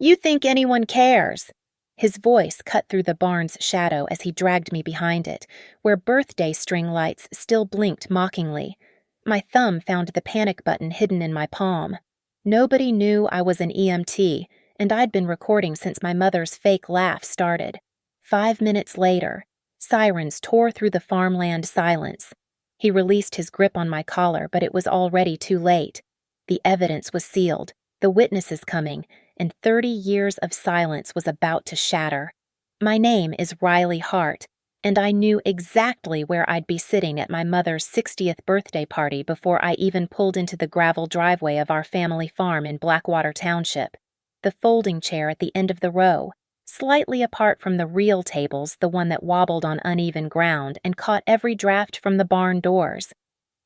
You think anyone cares? His voice cut through the barn's shadow as he dragged me behind it, where birthday string lights still blinked mockingly. My thumb found the panic button hidden in my palm. Nobody knew I was an EMT, and I'd been recording since my mother's fake laugh started. 5 minutes later, sirens tore through the farmland silence. He released his grip on my collar, but it was already too late. The evidence was sealed, the witnesses coming, and 30 years of silence was about to shatter. My name is Riley Hart, and I knew exactly where I'd be sitting at my mother's 60th birthday party before I even pulled into the gravel driveway of our family farm in Blackwater Township. The folding chair at the end of the row, slightly apart from the real tables, the one that wobbled on uneven ground and caught every draft from the barn doors.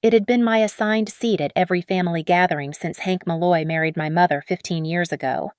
It had been my assigned seat at every family gathering since Hank Malloy married my mother 15 years ago.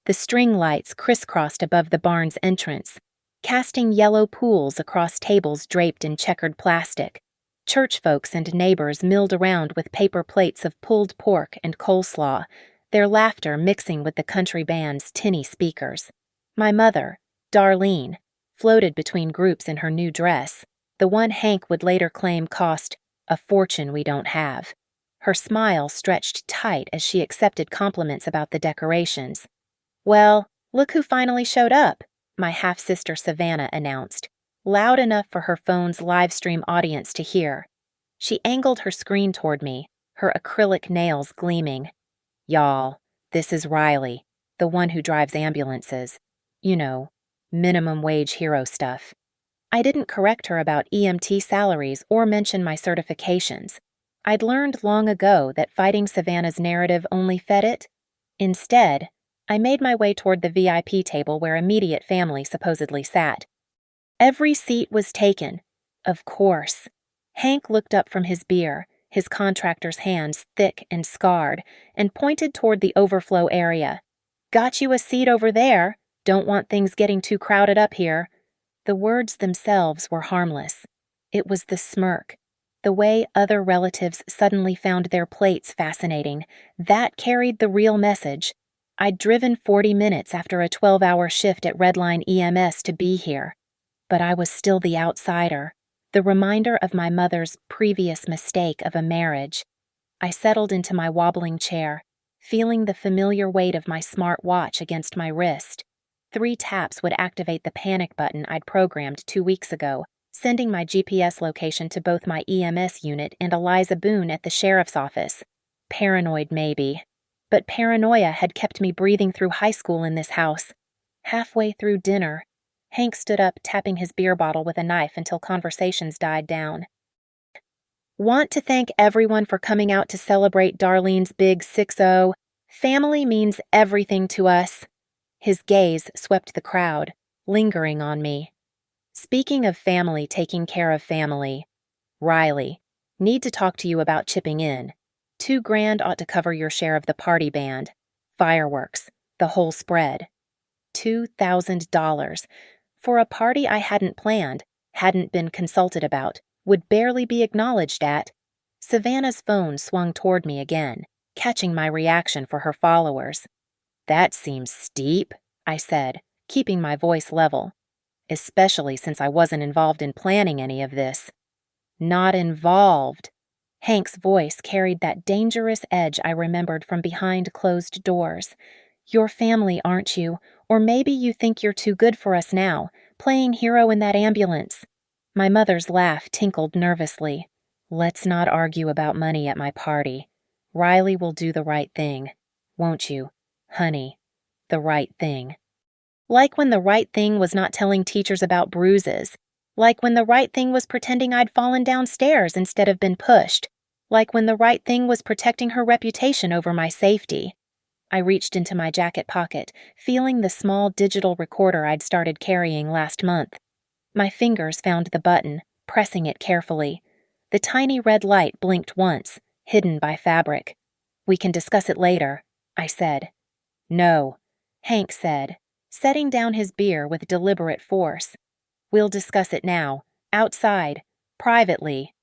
The string lights crisscrossed above the barn's entrance, casting yellow pools across tables draped in checkered plastic. Church folks and neighbors milled around with paper plates of pulled pork and coleslaw, their laughter mixing with the country band's tinny speakers. My mother, Darlene, floated between groups in her new dress, the one Hank would later claim cost a fortune we don't have. Her smile stretched tight as she accepted compliments about the decorations. "Well, look who finally showed up," my half-sister Savannah announced, loud enough for her phone's live stream audience to hear. She angled her screen toward me, her acrylic nails gleaming. "Y'all, this is Riley, the one who drives ambulances. You know, minimum wage hero stuff." I didn't correct her about EMT salaries or mention my certifications. I'd learned long ago that fighting Savannah's narrative only fed it. Instead, I made my way toward the VIP table where immediate family supposedly sat. Every seat was taken. Of course. Hank looked up from his beer, his contractor's hands thick and scarred, and pointed toward the overflow area. "Got you a seat over there. Don't want things getting too crowded up here." The words themselves were harmless. It was the smirk, the way other relatives suddenly found their plates fascinating, that carried the real message. I'd driven 40 minutes after a 12-hour shift at Redline EMS to be here. But I was still the outsider, the reminder of my mother's previous mistake of a marriage. I settled into my wobbling chair, feeling the familiar weight of my smart watch against my wrist. 3 taps would activate the panic button I'd programmed 2 weeks ago, sending my GPS location to both my EMS unit and Eliza Boone at the sheriff's office. Paranoid, maybe. But paranoia had kept me breathing through high school in this house. Halfway through dinner, Hank stood up, tapping his beer bottle with a knife until conversations died down. "Want to thank everyone for coming out to celebrate Darlene's big 6-0. Family means everything to us." His gaze swept the crowd, lingering on me. "Speaking of family taking care of family, Riley, need to talk to you about chipping in. $2,000 ought to cover your share of the party band, fireworks, the whole spread." $2,000 for a party I hadn't planned, hadn't been consulted about, would barely be acknowledged at. Savannah's phone swung toward me again, catching my reaction for her followers. "That seems steep," I said, keeping my voice level, "especially since I wasn't involved in planning any of this." "Not involved." Hank's voice carried that dangerous edge I remembered from behind closed doors. "Your family, aren't you? Or maybe you think you're too good for us now, playing hero in that ambulance." My mother's laugh tinkled nervously. "Let's not argue about money at my party. Riley will do the right thing. Won't you? Honey, the right thing." Like when the right thing was not telling teachers about bruises. Like when the right thing was pretending I'd fallen downstairs instead of been pushed. Like when the right thing was protecting her reputation over my safety. I reached into my jacket pocket, feeling the small digital recorder I'd started carrying last month. My fingers found the button, pressing it carefully. The tiny red light blinked once, hidden by fabric. "We can discuss it later," I said. "No," Hank said, setting down his beer with deliberate force. "We'll discuss it now, outside, privately."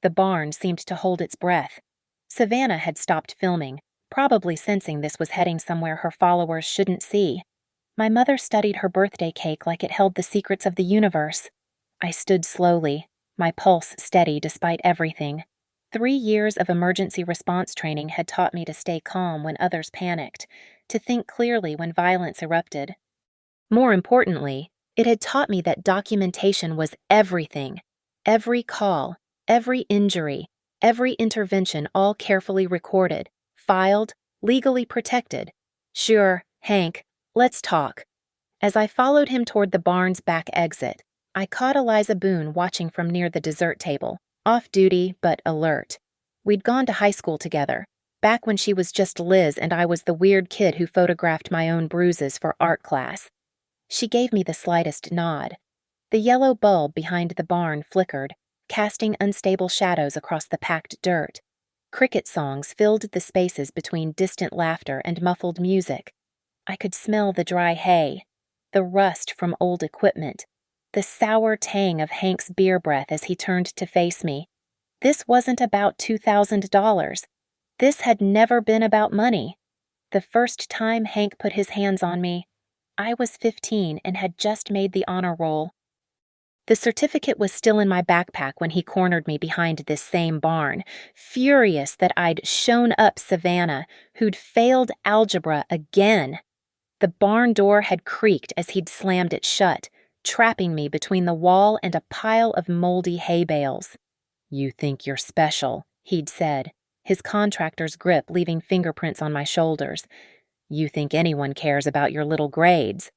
The barn seemed to hold its breath. Savannah had stopped filming, probably sensing this was heading somewhere her followers shouldn't see. My mother studied her birthday cake like it held the secrets of the universe. I stood slowly, my pulse steady despite everything. 3 years of emergency response training had taught me to stay calm when others panicked, to think clearly when violence erupted. More importantly, it had taught me that documentation was everything. Every call, every injury, every intervention, all carefully recorded, filed, legally protected. Sure, Hank, let's talk. As I followed him toward the barn's back exit, I caught Eliza Boone watching from near the dessert table, off duty but alert. We'd gone to high school together, back when she was just Liz and I was the weird kid who photographed my own bruises for art class. She gave me the slightest nod. The yellow bulb behind the barn flickered, casting unstable shadows across the packed dirt. Cricket songs filled the spaces between distant laughter and muffled music. I could smell the dry hay, the rust from old equipment, the sour tang of Hank's beer breath as he turned to face me. This wasn't about $2,000. This had never been about money. The first time Hank put his hands on me, I was 15 and had just made the honor roll. The certificate was still in my backpack when he cornered me behind this same barn, furious that I'd shown up Savannah, who'd failed algebra again. The barn door had creaked as he'd slammed it shut, trapping me between the wall and a pile of moldy hay bales. "You think you're special," he'd said, his contractor's grip leaving fingerprints on my shoulders. "You think anyone cares about your little grades."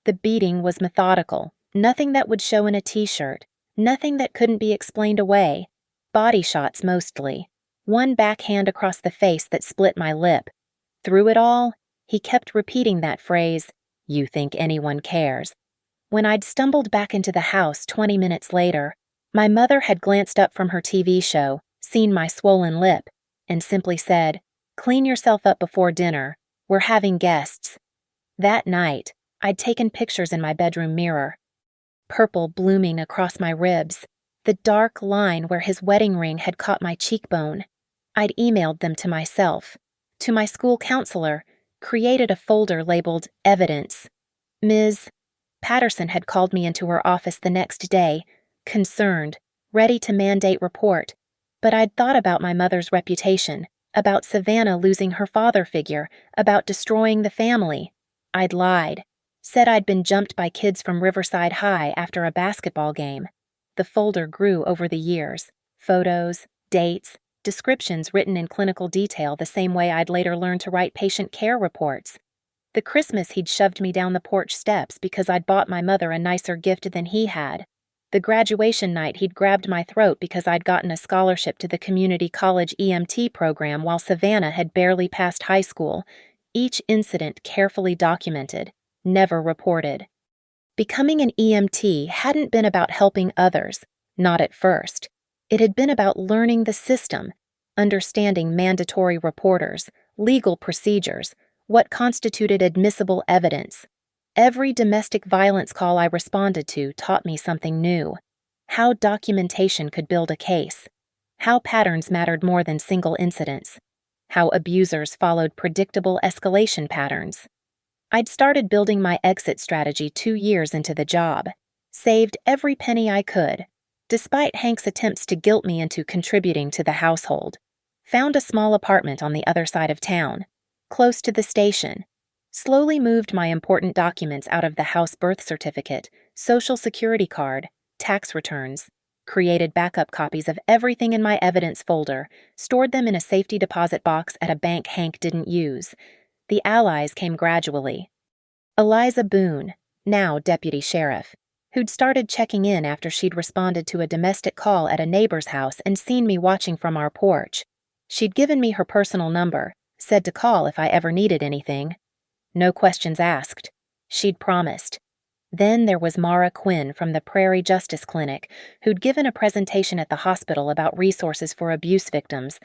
The beating was methodical, nothing that would show in a t-shirt, nothing that couldn't be explained away. Body shots mostly. One backhand across the face that split my lip. Through it all, he kept repeating that phrase, "You think anyone cares." When I'd stumbled back into the house 20 minutes later, my mother had glanced up from her TV show, seen my swollen lip, and simply said, "Clean yourself up before dinner. We're having guests." That night, I'd taken pictures in my bedroom mirror. Purple blooming across my ribs, the dark line where his wedding ring had caught my cheekbone. I'd emailed them to myself, to my school counselor, created a folder labeled Evidence. Ms. Patterson had called me into her office the next day, concerned, ready to mandate report, but I'd thought about my mother's reputation, about Savannah losing her father figure, about destroying the family. I'd lied, said I'd been jumped by kids from Riverside High after a basketball game. The folder grew over the years, photos, dates, descriptions written in clinical detail the same way I'd later learned to write patient care reports. The Christmas he'd shoved me down the porch steps because I'd bought my mother a nicer gift than he had. The graduation night he'd grabbed my throat because I'd gotten a scholarship to the community college EMT program while Savannah had barely passed high school. Each incident carefully documented, never reported. Becoming an EMT hadn't been about helping others, not at first. It had been about learning the system, understanding mandatory reporters, legal procedures, what constituted admissible evidence. Every domestic violence call I responded to taught me something new. How documentation could build a case. How patterns mattered more than single incidents. How abusers followed predictable escalation patterns. I'd started building my exit strategy 2 years into the job. Saved every penny I could, despite Hank's attempts to guilt me into contributing to the household. Found a small apartment on the other side of town, close to the station. Slowly moved my important documents out of the house birth certificate, social security card, tax returns. Created backup copies of everything in my evidence folder, stored them in a safety deposit box at a bank Hank didn't use. The allies came gradually. Eliza Boone, now deputy sheriff, who'd started checking in after she'd responded to a domestic call at a neighbor's house and seen me watching from our porch. She'd given me her personal number, said to call if I ever needed anything. No questions asked. She'd promised. Then there was Mara Quinn from the Prairie Justice Clinic, who'd given a presentation at the hospital about resources for abuse victims.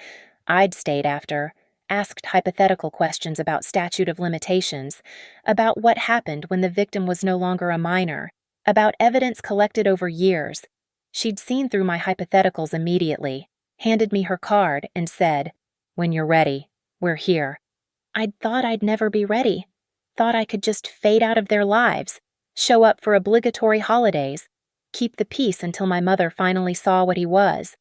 I'd stayed after, asked hypothetical questions about statute of limitations, about what happened when the victim was no longer a minor, about evidence collected over years. She'd seen through my hypotheticals immediately, handed me her card, and said, "When you're ready, We're here. I'd thought I'd never be ready. Thought I could just fade out of their lives, show up for obligatory holidays, keep the peace until my mother finally saw what he was.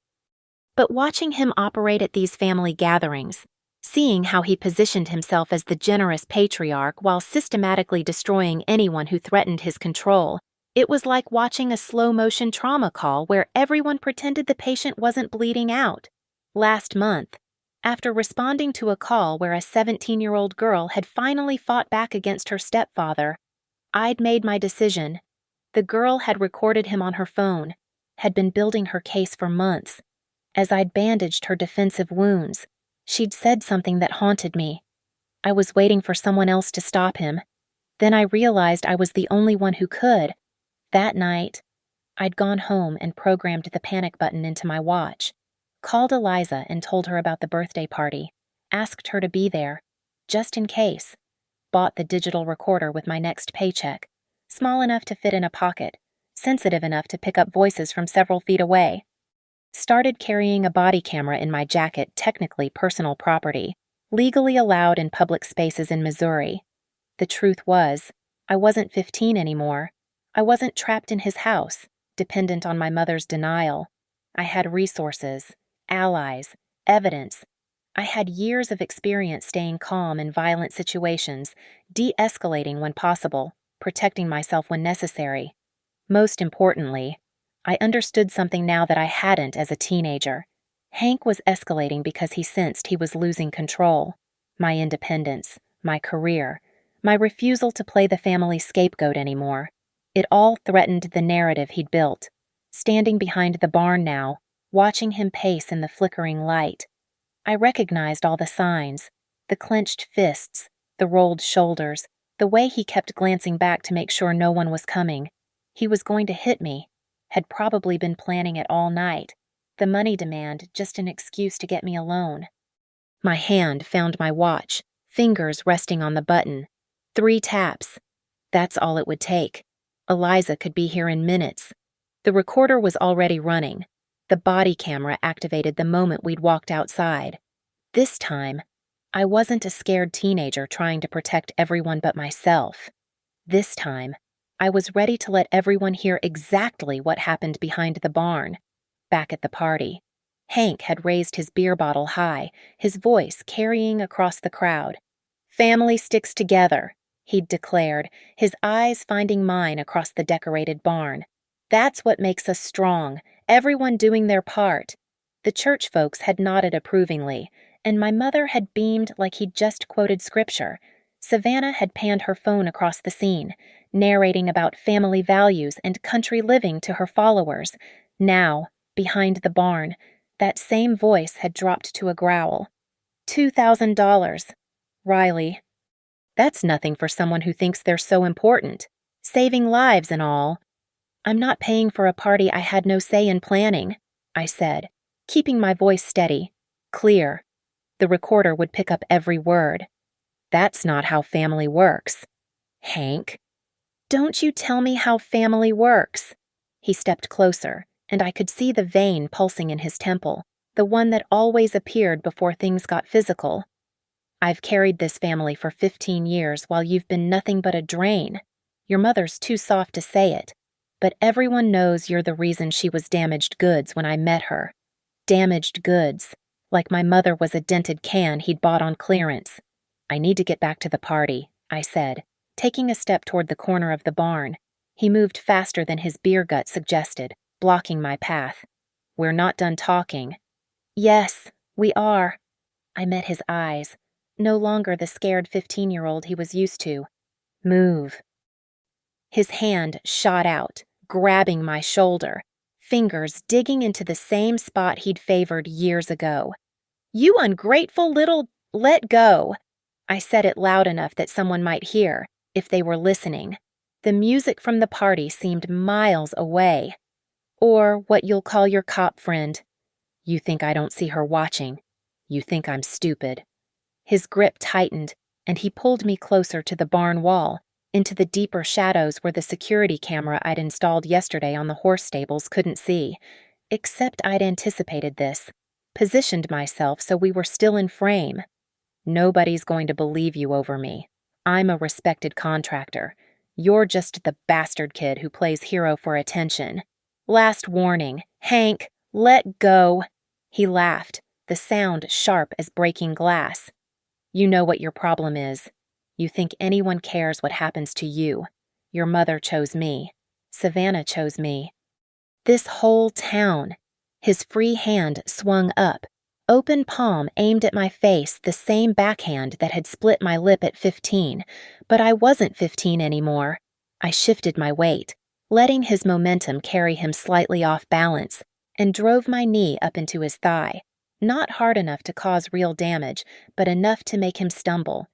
But watching him operate at these family gatherings, seeing how he positioned himself as the generous patriarch while systematically destroying anyone who threatened his control, it was like watching a slow-motion trauma call where everyone pretended the patient wasn't bleeding out. Last month, after responding to a call where a 17-year-old girl had finally fought back against her stepfather, I'd made my decision. The girl had recorded him on her phone, had been building her case for months. As I'd bandaged her defensive wounds, she'd said something that haunted me. I was waiting for someone else to stop him. Then I realized I was the only one who could. That night, I'd gone home and programmed the panic button into my watch, called Eliza and told her about the birthday party, asked her to be there, just in case, bought the digital recorder with my next paycheck, small enough to fit in a pocket, sensitive enough to pick up voices from several feet away. Started carrying a body camera in my jacket, technically personal property, legally allowed in public spaces in Missouri. The truth was, I wasn't 15 anymore. I wasn't trapped in his house, dependent on my mother's denial. I had resources, allies, evidence. I had years of experience staying calm in violent situations, de-escalating when possible, protecting myself when necessary. Most importantly, I understood something now that I hadn't as a teenager. Hank was escalating because he sensed he was losing control. My independence, my career, my refusal to play the family scapegoat anymore. It all threatened the narrative he'd built. Standing behind the barn now, watching him pace in the flickering light, I recognized all the signs, the clenched fists, the rolled shoulders, the way he kept glancing back to make sure no one was coming. He was going to hit me. Had probably been planning it all night. The money demand just an excuse to get me alone. My hand found my watch, fingers resting on the button. 3 taps. That's all it would take. Eliza could be here in minutes. The recorder was already running. The body camera activated the moment we'd walked outside. This time, I wasn't a scared teenager trying to protect everyone but myself. This time, I was ready to let everyone hear exactly what happened behind the barn. Back at the party, Hank had raised his beer bottle high, his voice carrying across the crowd. "Family sticks together," he'd declared, his eyes finding mine across the decorated barn. "That's what makes us strong, everyone doing their part." The church folks had nodded approvingly, and my mother had beamed like he'd just quoted scripture. Savannah had panned her phone across the scene, narrating about family values and country living to her followers. Now, behind the barn, that same voice had dropped to a growl. $2,000. Riley. That's nothing for someone who thinks they're so important. Saving lives and all. I'm not paying for a party I had no say in planning, I said, keeping my voice steady, clear. The recorder would pick up every word. That's not how family works. Hank. Don't you tell me how family works. He stepped closer, and I could see the vein pulsing in his temple, the one that always appeared before things got physical. I've carried this family for 15 years while you've been nothing but a drain. Your mother's too soft to say it, but everyone knows you're the reason she was damaged goods when I met her. Damaged goods, like my mother was a dented can he'd bought on clearance. I need to get back to the party, I said, taking a step toward the corner of the barn. He moved faster than his beer gut suggested, blocking my path. We're not done talking. Yes, we are. I met his eyes, no longer the scared 15-year-old he was used to. Move. His hand shot out, grabbing my shoulder, fingers digging into the same spot he'd favored years ago. You ungrateful little... Let go. I said it loud enough that someone might hear, if they were listening. The music from the party seemed miles away. Or what you'll call your cop friend. You think I don't see her watching. You think I'm stupid. His grip tightened, and he pulled me closer to the barn wall, into the deeper shadows where the security camera I'd installed yesterday on the horse stables couldn't see. Except I'd anticipated this, positioned myself so we were still in frame. Nobody's going to believe you over me. I'm a respected contractor. You're just the bastard kid who plays hero for attention. Last warning. Hank, let go. He laughed, the sound sharp as breaking glass. You know what your problem is. You think anyone cares what happens to you. Your mother chose me. Savannah chose me. This whole town. His free hand swung up, open palm aimed at my face, the same backhand that had split my lip at 15, but I wasn't 15 anymore. I shifted my weight, letting his momentum carry him slightly off balance, and drove my knee up into his thigh, not hard enough to cause real damage, but enough to make him stumble.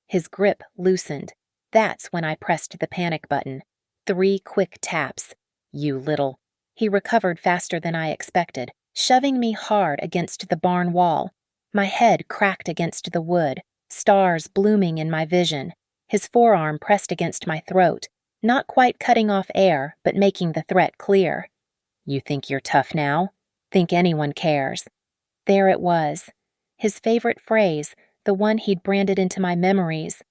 His grip loosened. That's when I pressed the panic button. 3 quick taps. You little... He recovered faster than I expected, shoving me hard against the barn wall. My head cracked against the wood, stars blooming in my vision. His forearm pressed against my throat, not quite cutting off air, but making the threat clear. You think you're tough now? Think anyone cares? There it was. His favorite phrase, the one he'd branded into my memories.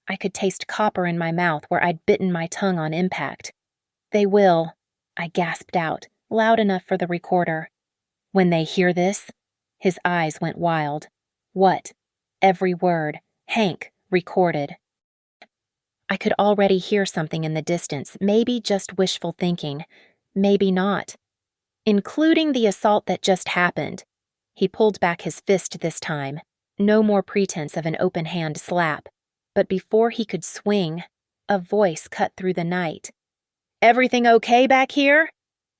I could taste copper in my mouth where I'd bitten my tongue on impact. They will, I gasped out, loud enough for the recorder. When they hear this, his eyes went wild. What? Every word. Hank, recorded. I could already hear something in the distance, maybe just wishful thinking, maybe not. Including the assault that just happened. He pulled back his fist this time. No more pretense of an open hand slap. But before he could swing, a voice cut through the night. Everything okay back here?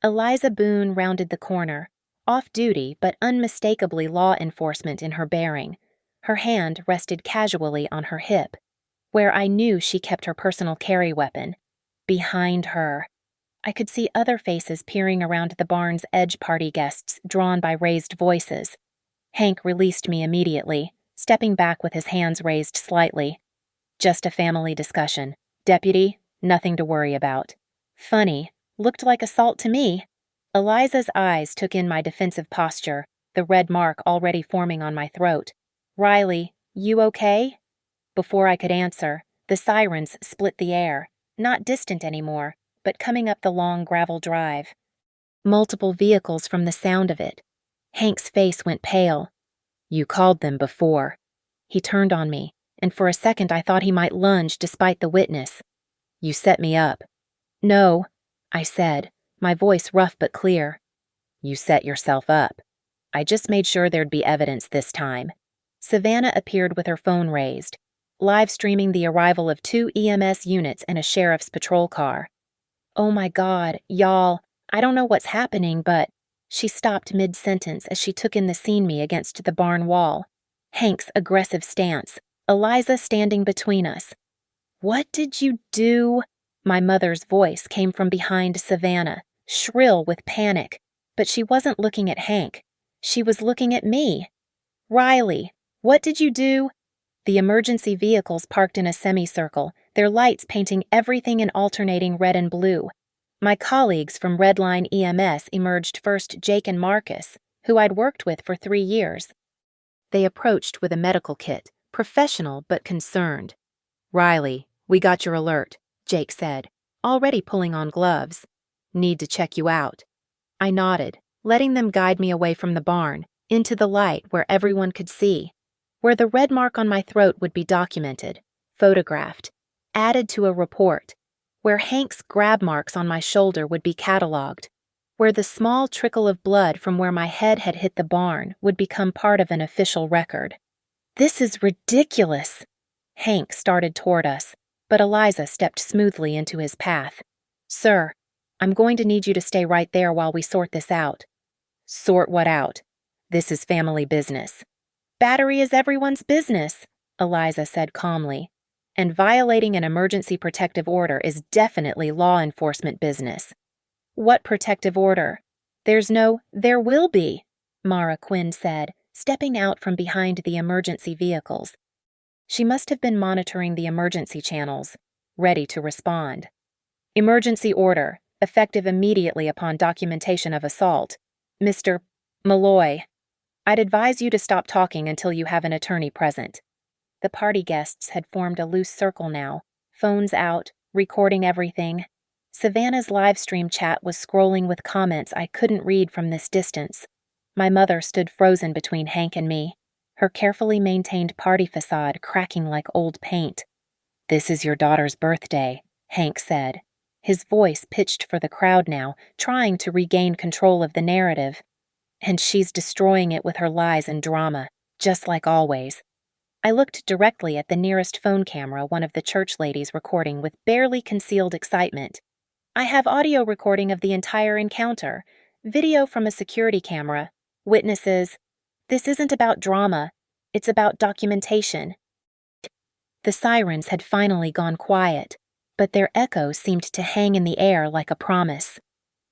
Eliza Boone rounded the corner, off-duty but unmistakably law enforcement in her bearing. Her hand rested casually on her hip, where I knew she kept her personal carry weapon. Behind her. I could see other faces peering around the barn's edge party guests drawn by raised voices. Hank released me immediately, stepping back with his hands raised slightly. Just a family discussion. Deputy, nothing to worry about. Funny, looked like assault to me. Eliza's eyes took in my defensive posture, the red mark already forming on my throat. Riley, you okay? Before I could answer, the sirens split the air, not distant anymore, but coming up the long gravel drive. Multiple vehicles from the sound of it. Hank's face went pale. You called them before. He turned on me, and for a second I thought he might lunge despite the witness. You set me up. No, I said, my voice rough but clear. You set yourself up. I just made sure there'd be evidence this time. Savannah appeared with her phone raised, live streaming the arrival of 2 EMS units and a sheriff's patrol car. Oh my God, y'all, I don't know what's happening, but... She stopped mid-sentence as she took in the scene me against the barn wall. Hank's aggressive stance, Eliza standing between us. What did you do? My mother's voice came from behind Savannah, shrill with panic, but she wasn't looking at Hank. She was looking at me. Riley, what did you do? The emergency vehicles parked in a semicircle, their lights painting everything in alternating red and blue. My colleagues from Redline EMS emerged first Jake and Marcus, who I'd worked with for 3 years. They approached with a medical kit, professional but concerned. Riley, we got your alert, Jake said, already pulling on gloves. Need to check you out. I nodded, letting them guide me away from the barn, into the light where everyone could see, where the red mark on my throat would be documented, photographed, added to a report, where Hank's grab marks on my shoulder would be cataloged, where the small trickle of blood from where my head had hit the barn would become part of an official record. This is ridiculous. Hank started toward us, but Eliza stepped smoothly into his path. Sir, I'm going to need you to stay right there while we sort this out. Sort what out? This is family business. Battery is everyone's business, Eliza said calmly. And violating an emergency protective order is definitely law enforcement business. What protective order? There will be, Mara Quinn said, stepping out from behind the emergency vehicles. She must have been monitoring the emergency channels, ready to respond. Emergency order, effective immediately upon documentation of assault. Mr. Malloy, I'd advise you to stop talking until you have an attorney present. The party guests had formed a loose circle now, phones out, recording everything. Savannah's live stream chat was scrolling with comments I couldn't read from this distance. My mother stood frozen between Hank and me, her carefully maintained party facade cracking like old paint. "This is your daughter's birthday," Hank said. His voice pitched for the crowd now, trying to regain control of the narrative. "And she's destroying it with her lies and drama, just like always." I looked directly at the nearest phone camera one of the church ladies recording with barely concealed excitement. "I have audio recording of the entire encounter, video from a security camera, witnesses. This isn't about drama, it's about documentation." The sirens had finally gone quiet, but their echo seemed to hang in the air like a promise.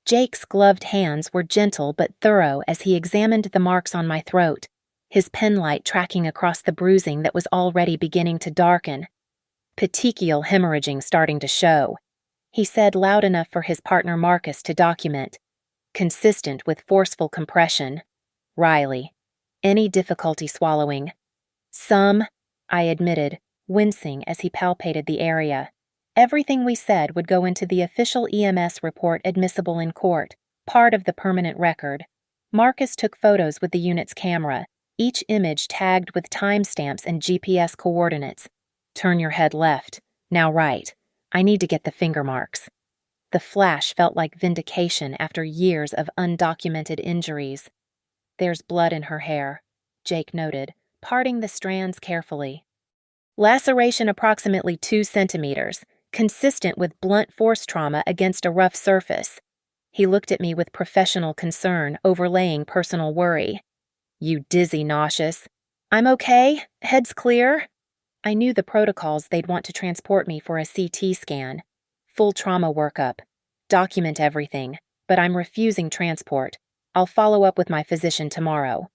Jake's gloved hands were gentle but thorough as he examined the marks on my throat, his penlight tracking across the bruising that was already beginning to darken. "Petechial hemorrhaging starting to show," he said loud enough for his partner Marcus to document. "Consistent with forceful compression. Riley, any difficulty swallowing?" "Some," I admitted, wincing as he palpated the area. Everything we said would go into the official EMS report admissible in court, part of the permanent record. Marcus took photos with the unit's camera, each image tagged with timestamps and GPS coordinates. "Turn your head left, now right. I need to get the finger marks." The flash felt like vindication after years of undocumented injuries. "There's blood in her hair," Jake noted, parting the strands carefully. "Laceration approximately 2 centimeters, consistent with blunt force trauma against a rough surface." He looked at me with professional concern overlaying personal worry. "You dizzy nauseous." "I'm okay, head's clear." I knew the protocols they'd want to transport me for a CT scan. Full trauma workup. Document everything, but I'm refusing transport. I'll follow up with my physician tomorrow.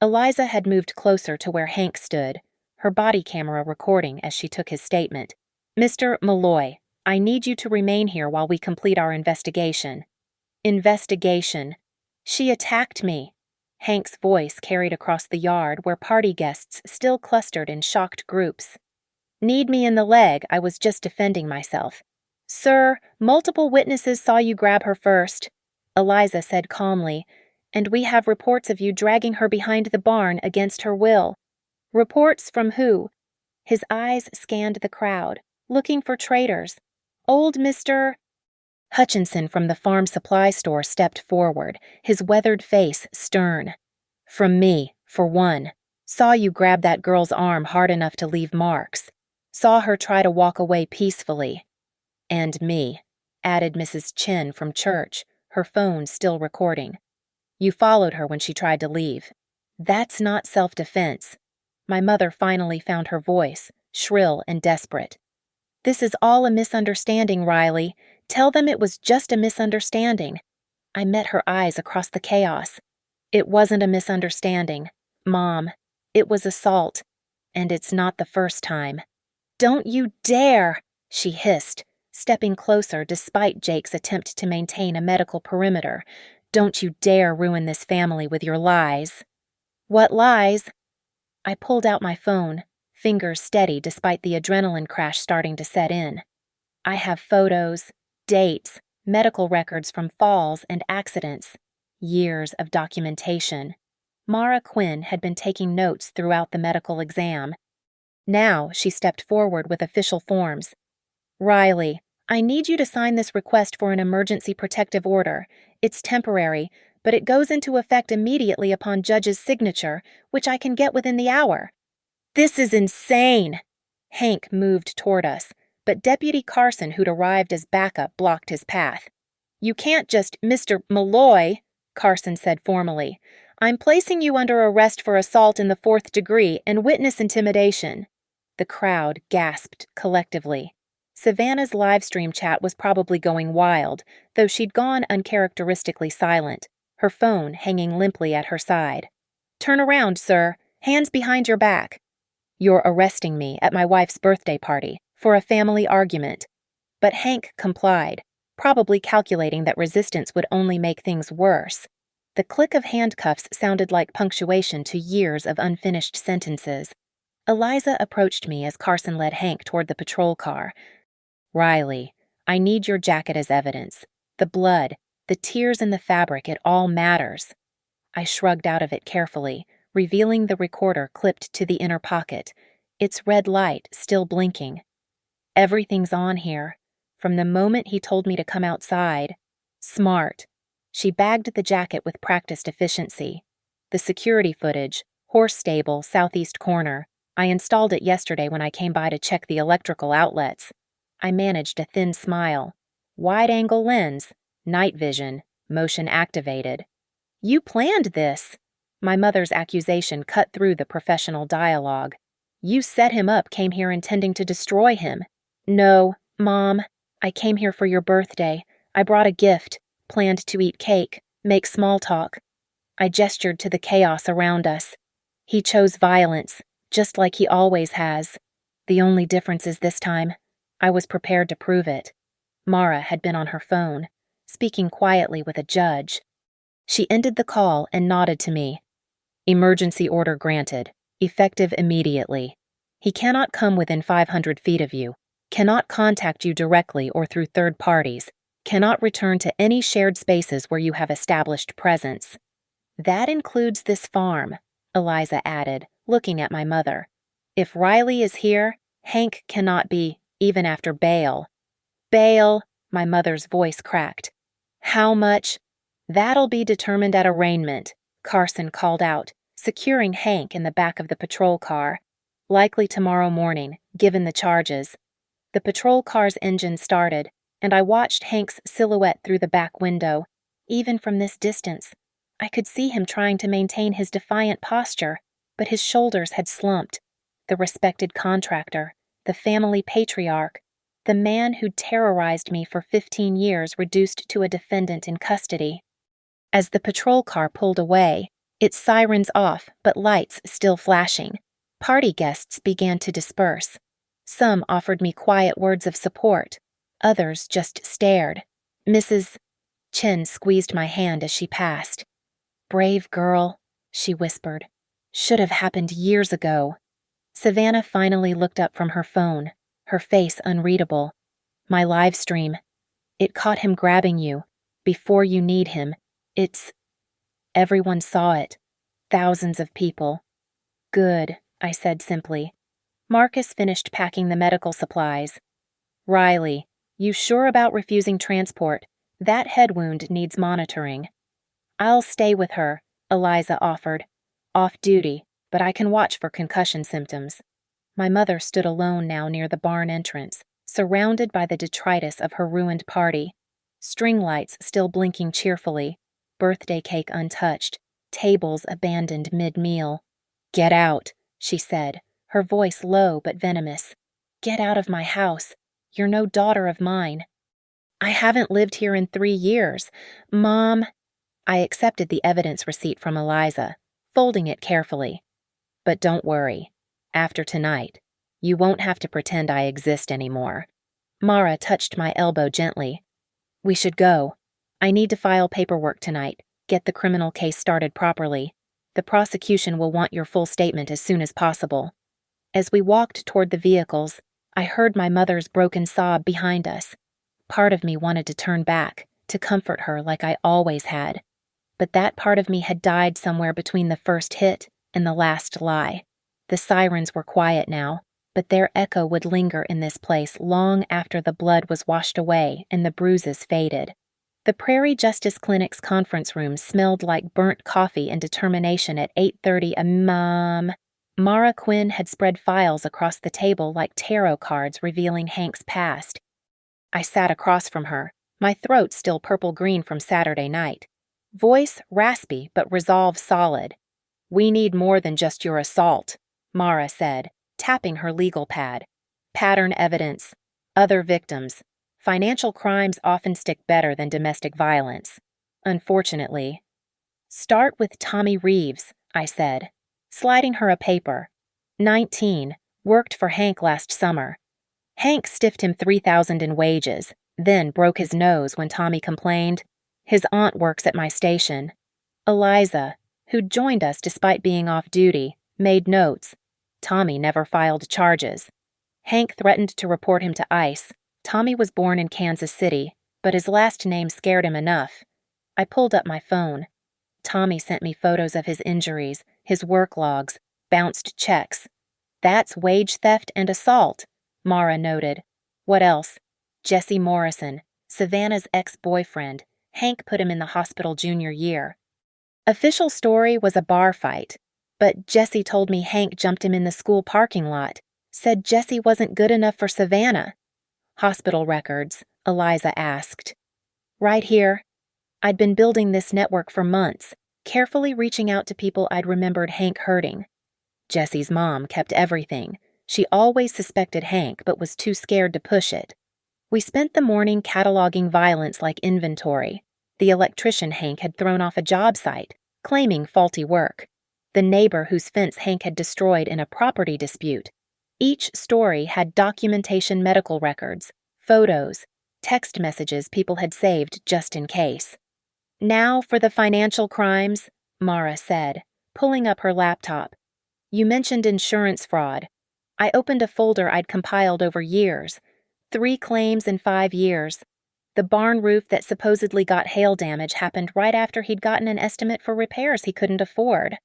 Eliza had moved closer to where Hank stood, her body camera recording as she took his statement. "Mr. Malloy, I need you to remain here while we complete our investigation." Investigation. She attacked me. Hank's voice carried across the yard where party guests still clustered in shocked groups. "Need me in the leg, I was just defending myself." "Sir, multiple witnesses saw you grab her first," Eliza said calmly, "and we have reports of you dragging her behind the barn against her will." "Reports from who?" His eyes scanned the crowd, looking for traitors. "Old Mr. Hutchinson from the farm supply store stepped forward, his weathered face stern. "From me, for one. Saw you grab that girl's arm hard enough to leave marks. Saw her try to walk away peacefully." "And me," added Mrs. Chin from church, her phone still recording. "You followed her when she tried to leave. That's not self-defense." My mother finally found her voice, shrill and desperate. "This is all a misunderstanding, Riley. Tell them it was just a misunderstanding." I met her eyes across the chaos. "It wasn't a misunderstanding, Mom. It was assault. And it's not the first time." "Don't you dare!" she hissed, stepping closer despite Jake's attempt to maintain a medical perimeter. "Don't you dare ruin this family with your lies." "What lies?" I pulled out my phone, fingers steady despite the adrenaline crash starting to set in. "I have photos, dates, medical records from falls and accidents. Years of documentation." Mara Quinn had been taking notes throughout the medical exam. Now she stepped forward with official forms. "Riley, I need you to sign this request for an emergency protective order. It's temporary, but it goes into effect immediately upon judge's signature, which I can get within the hour." "This is insane!" Hank moved toward us, but Deputy Carson, who'd arrived as backup, blocked his path. "You can't just, Mr. Malloy," Carson said formally. "I'm placing you under arrest for assault in the 4th degree and witness intimidation." The crowd gasped collectively. Savannah's live stream chat was probably going wild, though she'd gone uncharacteristically silent, her phone hanging limply at her side. "Turn around, sir. Hands behind your back." "You're arresting me at my wife's birthday party for a family argument." But Hank complied, probably calculating that resistance would only make things worse. The click of handcuffs sounded like punctuation to years of unfinished sentences. Eliza approached me as Carson led Hank toward the patrol car. "Riley, I need your jacket as evidence. The blood, the tears in the fabric, it all matters." I shrugged out of it carefully, revealing the recorder clipped to the inner pocket, its red light still blinking. "Everything's on here. From the moment he told me to come outside." Smart. She bagged the jacket with practiced efficiency. "The security footage, horse stable, southeast corner. I installed it yesterday when I came by to check the electrical outlets." I managed a thin smile. "Wide-angle lens, night vision, motion activated." "You planned this!" My mother's accusation cut through the professional dialogue. "You set him up, came here intending to destroy him." "No, Mom. I came here for your birthday. I brought a gift, planned to eat cake, make small talk." I gestured to the chaos around us. "He chose violence, just like he always has. The only difference is this time, I was prepared to prove it." Mara had been on her phone, speaking quietly with a judge. She ended the call and nodded to me. "Emergency order granted, effective immediately. He cannot come within 500 feet of you, cannot contact you directly or through third parties, cannot return to any shared spaces where you have established presence." "That includes this farm," Eliza added, looking at my mother. "If Riley is here, Hank cannot be, even after bail." "Bail," my mother's voice cracked. "How much?" "That'll be determined at arraignment," Carson called out, securing Hank in the back of the patrol car. "Likely tomorrow morning, given the charges." The patrol car's engine started, and I watched Hank's silhouette through the back window. Even from this distance, I could see him trying to maintain his defiant posture, but his shoulders had slumped. The respected contractor, the family patriarch, the man who'd terrorized me for 15 years reduced to a defendant in custody. As the patrol car pulled away, its sirens off but lights still flashing, party guests began to disperse. Some offered me quiet words of support. Others just stared. Mrs. Chen squeezed my hand as she passed. "Brave girl," she whispered. "Should have happened years ago." Savannah finally looked up from her phone, her face unreadable. "My live stream. It caught him grabbing you. Before you need him. It's..." Everyone saw it. Thousands of people. "Good," I said simply. Marcus finished packing the medical supplies. "Riley, you sure about refusing transport? That head wound needs monitoring." "I'll stay with her," Eliza offered. "Off duty, but I can watch for concussion symptoms." My mother stood alone now near the barn entrance, surrounded by the detritus of her ruined party. String lights still blinking cheerfully, birthday cake untouched, tables abandoned mid-meal. "Get out," she said, her voice low but venomous. "Get out of my house. You're no daughter of mine." "I haven't lived here in 3 years. Mom..." I accepted the evidence receipt from Eliza, folding it carefully. "But don't worry. After tonight, you won't have to pretend I exist anymore." Mara touched my elbow gently. "We should go. I need to file paperwork tonight, get the criminal case started properly. The prosecution will want your full statement as soon as possible." As we walked toward the vehicles, I heard my mother's broken sob behind us. Part of me wanted to turn back, to comfort her like I always had. But that part of me had died somewhere between the first hit and the last lie. The sirens were quiet now, but their echo would linger in this place long after the blood was washed away and the bruises faded. The Prairie Justice Clinic's conference room smelled like burnt coffee and determination at 8:30 a.m. Mara Quinn had spread files across the table like tarot cards revealing Hank's past. I sat across from her, my throat still purple-green from Saturday night. Voice raspy but resolve solid. "We need more than just your assault," Mara said, tapping her legal pad. "Pattern evidence. Other victims. Financial crimes often stick better than domestic violence. Unfortunately." "Start with Tommy Reeves," I said, sliding her a paper. 19, worked for Hank last summer. Hank stiffed him $3,000 in wages, then broke his nose when Tommy complained. His aunt works at my station. Eliza, who'd joined us despite being off duty, made notes. Tommy never filed charges. Hank threatened to report him to ICE. Tommy was born in Kansas City, but his last name scared him enough. I pulled up my phone. Tommy sent me photos of his injuries, his work logs, bounced checks. That's wage theft and assault, Mara noted. What else? Jesse Morrison, Savannah's ex-boyfriend. Hank put him in the hospital junior year. Official story was a bar fight, but Jesse told me Hank jumped him in the school parking lot, said Jesse wasn't good enough for Savannah. Hospital records, Eliza asked. Right here. I'd been building this network for months, carefully reaching out to people I'd remembered Hank hurting. Jesse's mom kept everything. She always suspected Hank, but was too scared to push it. We spent the morning cataloging violence like inventory. The electrician Hank had thrown off a job site, claiming faulty work. The neighbor whose fence Hank had destroyed in a property dispute. Each story had documentation, medical records, photos, text messages people had saved just in case. Now for the financial crimes, Mara said, pulling up her laptop. You mentioned insurance fraud. I opened a folder I'd compiled over years. 3 claims in 5 years. The barn roof that supposedly got hail damage happened right after he'd gotten an estimate for repairs he couldn't afford.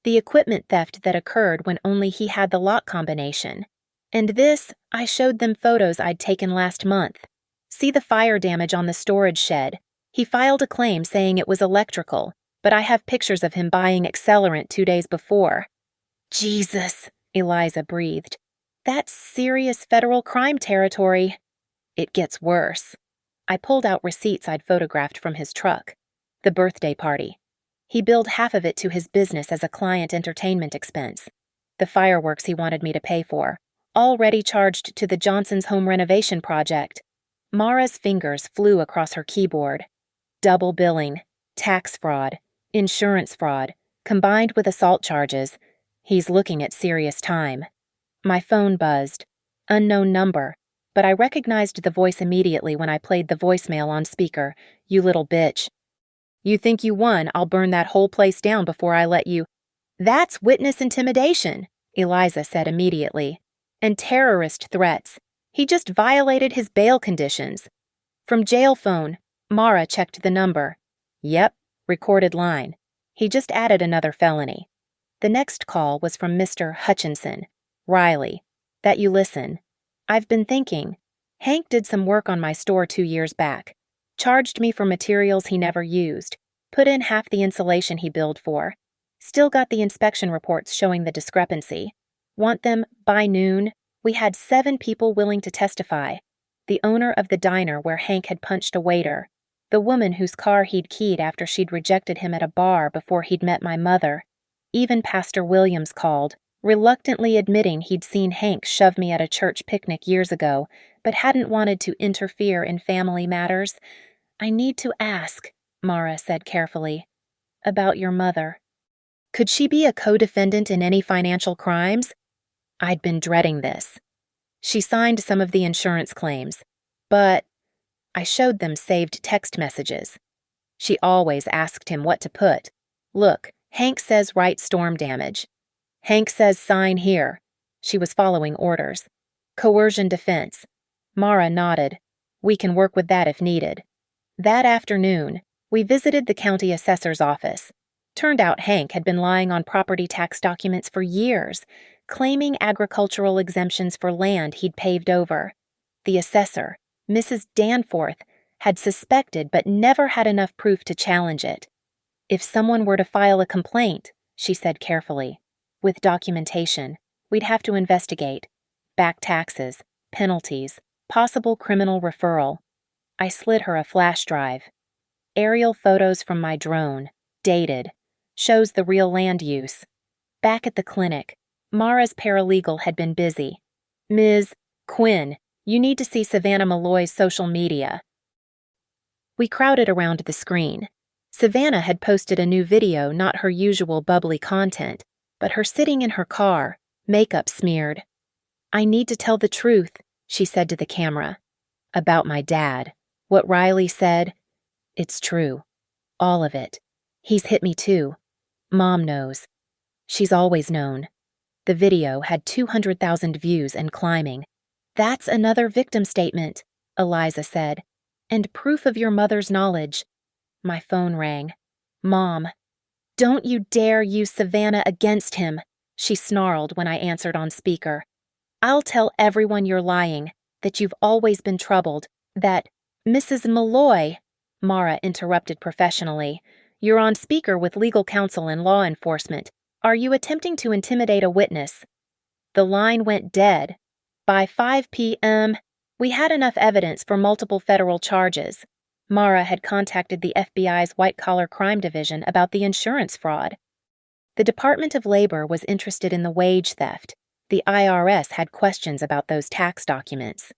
The equipment theft that occurred when only he had the lock combination. And this, I showed them photos I'd taken last month. See the fire damage on the storage shed. He filed a claim saying it was electrical, but I have pictures of him buying accelerant 2 days before. Jesus, Eliza breathed. That's serious federal crime territory. It gets worse. I pulled out receipts I'd photographed from his truck. The birthday party. He billed half of it to his business as a client entertainment expense. The fireworks he wanted me to pay for, already charged to the Johnsons' home renovation project. Mara's fingers flew across her keyboard. Double billing, tax fraud, insurance fraud, combined with assault charges. He's looking at serious time. My phone buzzed. Unknown number, but I recognized the voice immediately when I played the voicemail on speaker. You little bitch. You think you won, I'll burn that whole place down before I let you. That's witness intimidation, Eliza said immediately. And terrorist threats. He just violated his bail conditions. From jail phone, Mara checked the number. Yep, recorded line. He just added another felony. The next call was from Mr. Hutchinson. Riley. That you listen. I've been thinking. Hank did some work on my store 2 years back. Charged me for materials he never used. Put in half the insulation he billed for. Still got the inspection reports showing the discrepancy. Want them by noon? We had 7 people willing to testify. The owner of the diner where Hank had punched a waiter. The woman whose car he'd keyed after she'd rejected him at a bar before he'd met my mother. Even Pastor Williams called, reluctantly admitting he'd seen Hank shove me at a church picnic years ago, but hadn't wanted to interfere in family matters. I need to ask, Mara said carefully, about your mother. Could she be a co-defendant in any financial crimes? I'd been dreading this. She signed some of the insurance claims, but I showed them saved text messages. She always asked him what to put. Look, Hank says write storm damage. Hank says sign here. She was following orders. Coercion defense. Mara nodded. We can work with that if needed. That afternoon, we visited the county assessor's office. Turned out Hank had been lying on property tax documents for years, claiming agricultural exemptions for land he'd paved over. The assessor, Mrs. Danforth, had suspected but never had enough proof to challenge it. If someone were to file a complaint, she said carefully, with documentation, we'd have to investigate. Back taxes, penalties, possible criminal referral. I slid her a flash drive. Aerial photos from my drone, dated, shows the real land use. Back at the clinic, Mara's paralegal had been busy. Ms. Quinn, you need to see Savannah Malloy's social media. We crowded around the screen. Savannah had posted a new video, not her usual bubbly content, but her sitting in her car, makeup smeared. I need to tell the truth, she said to the camera. About my dad. What Riley said. It's true. All of it. He's hit me too. Mom knows. She's always known. The video had 200,000 views and climbing. "That's another victim statement," Eliza said. "And proof of your mother's knowledge." My phone rang. "Mom." "Don't you dare use Savannah against him," she snarled when I answered on speaker. "I'll tell everyone you're lying, that you've always been troubled, that—" "Mrs. Malloy," Mara interrupted professionally, "you're on speaker with legal counsel and law enforcement. Are you attempting to intimidate a witness?" The line went dead. By 5 p.m., we had enough evidence for multiple federal charges. Mara had contacted the FBI's white-collar crime division about the insurance fraud. The Department of Labor was interested in the wage theft. The IRS had questions about those tax documents.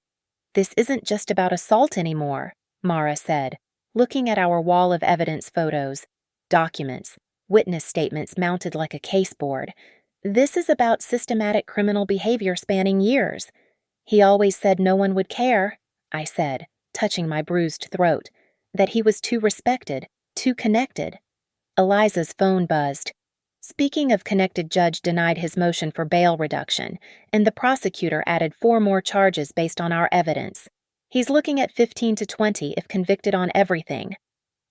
"This isn't just about assault anymore," Mara said, looking at our wall of evidence photos, documents, witness statements mounted like a caseboard. "This is about systematic criminal behavior spanning years." "He always said no one would care," I said, touching my bruised throat, "that he was too respected, too connected." Eliza's phone buzzed. Speaking of connected, judge denied his motion for bail reduction, and the prosecutor added 4 more charges based on our evidence. He's looking at 15 to 20 if convicted on everything.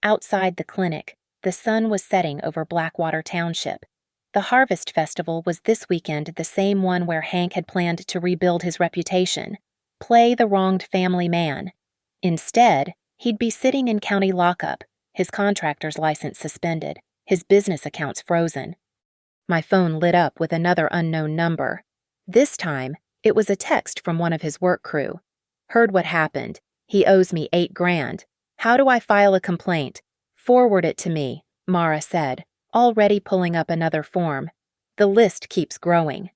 Outside the clinic, the sun was setting over Blackwater Township. The Harvest Festival was this weekend, the same one where Hank had planned to rebuild his reputation, play the wronged family man. Instead, he'd be sitting in county lockup, his contractor's license suspended, his business accounts frozen. My phone lit up with another unknown number. This time, it was a text from one of his work crew. "Heard what happened. He owes me $8,000. How do I file a complaint?" "Forward it to me," Mara said, already pulling up another form. "The list keeps growing."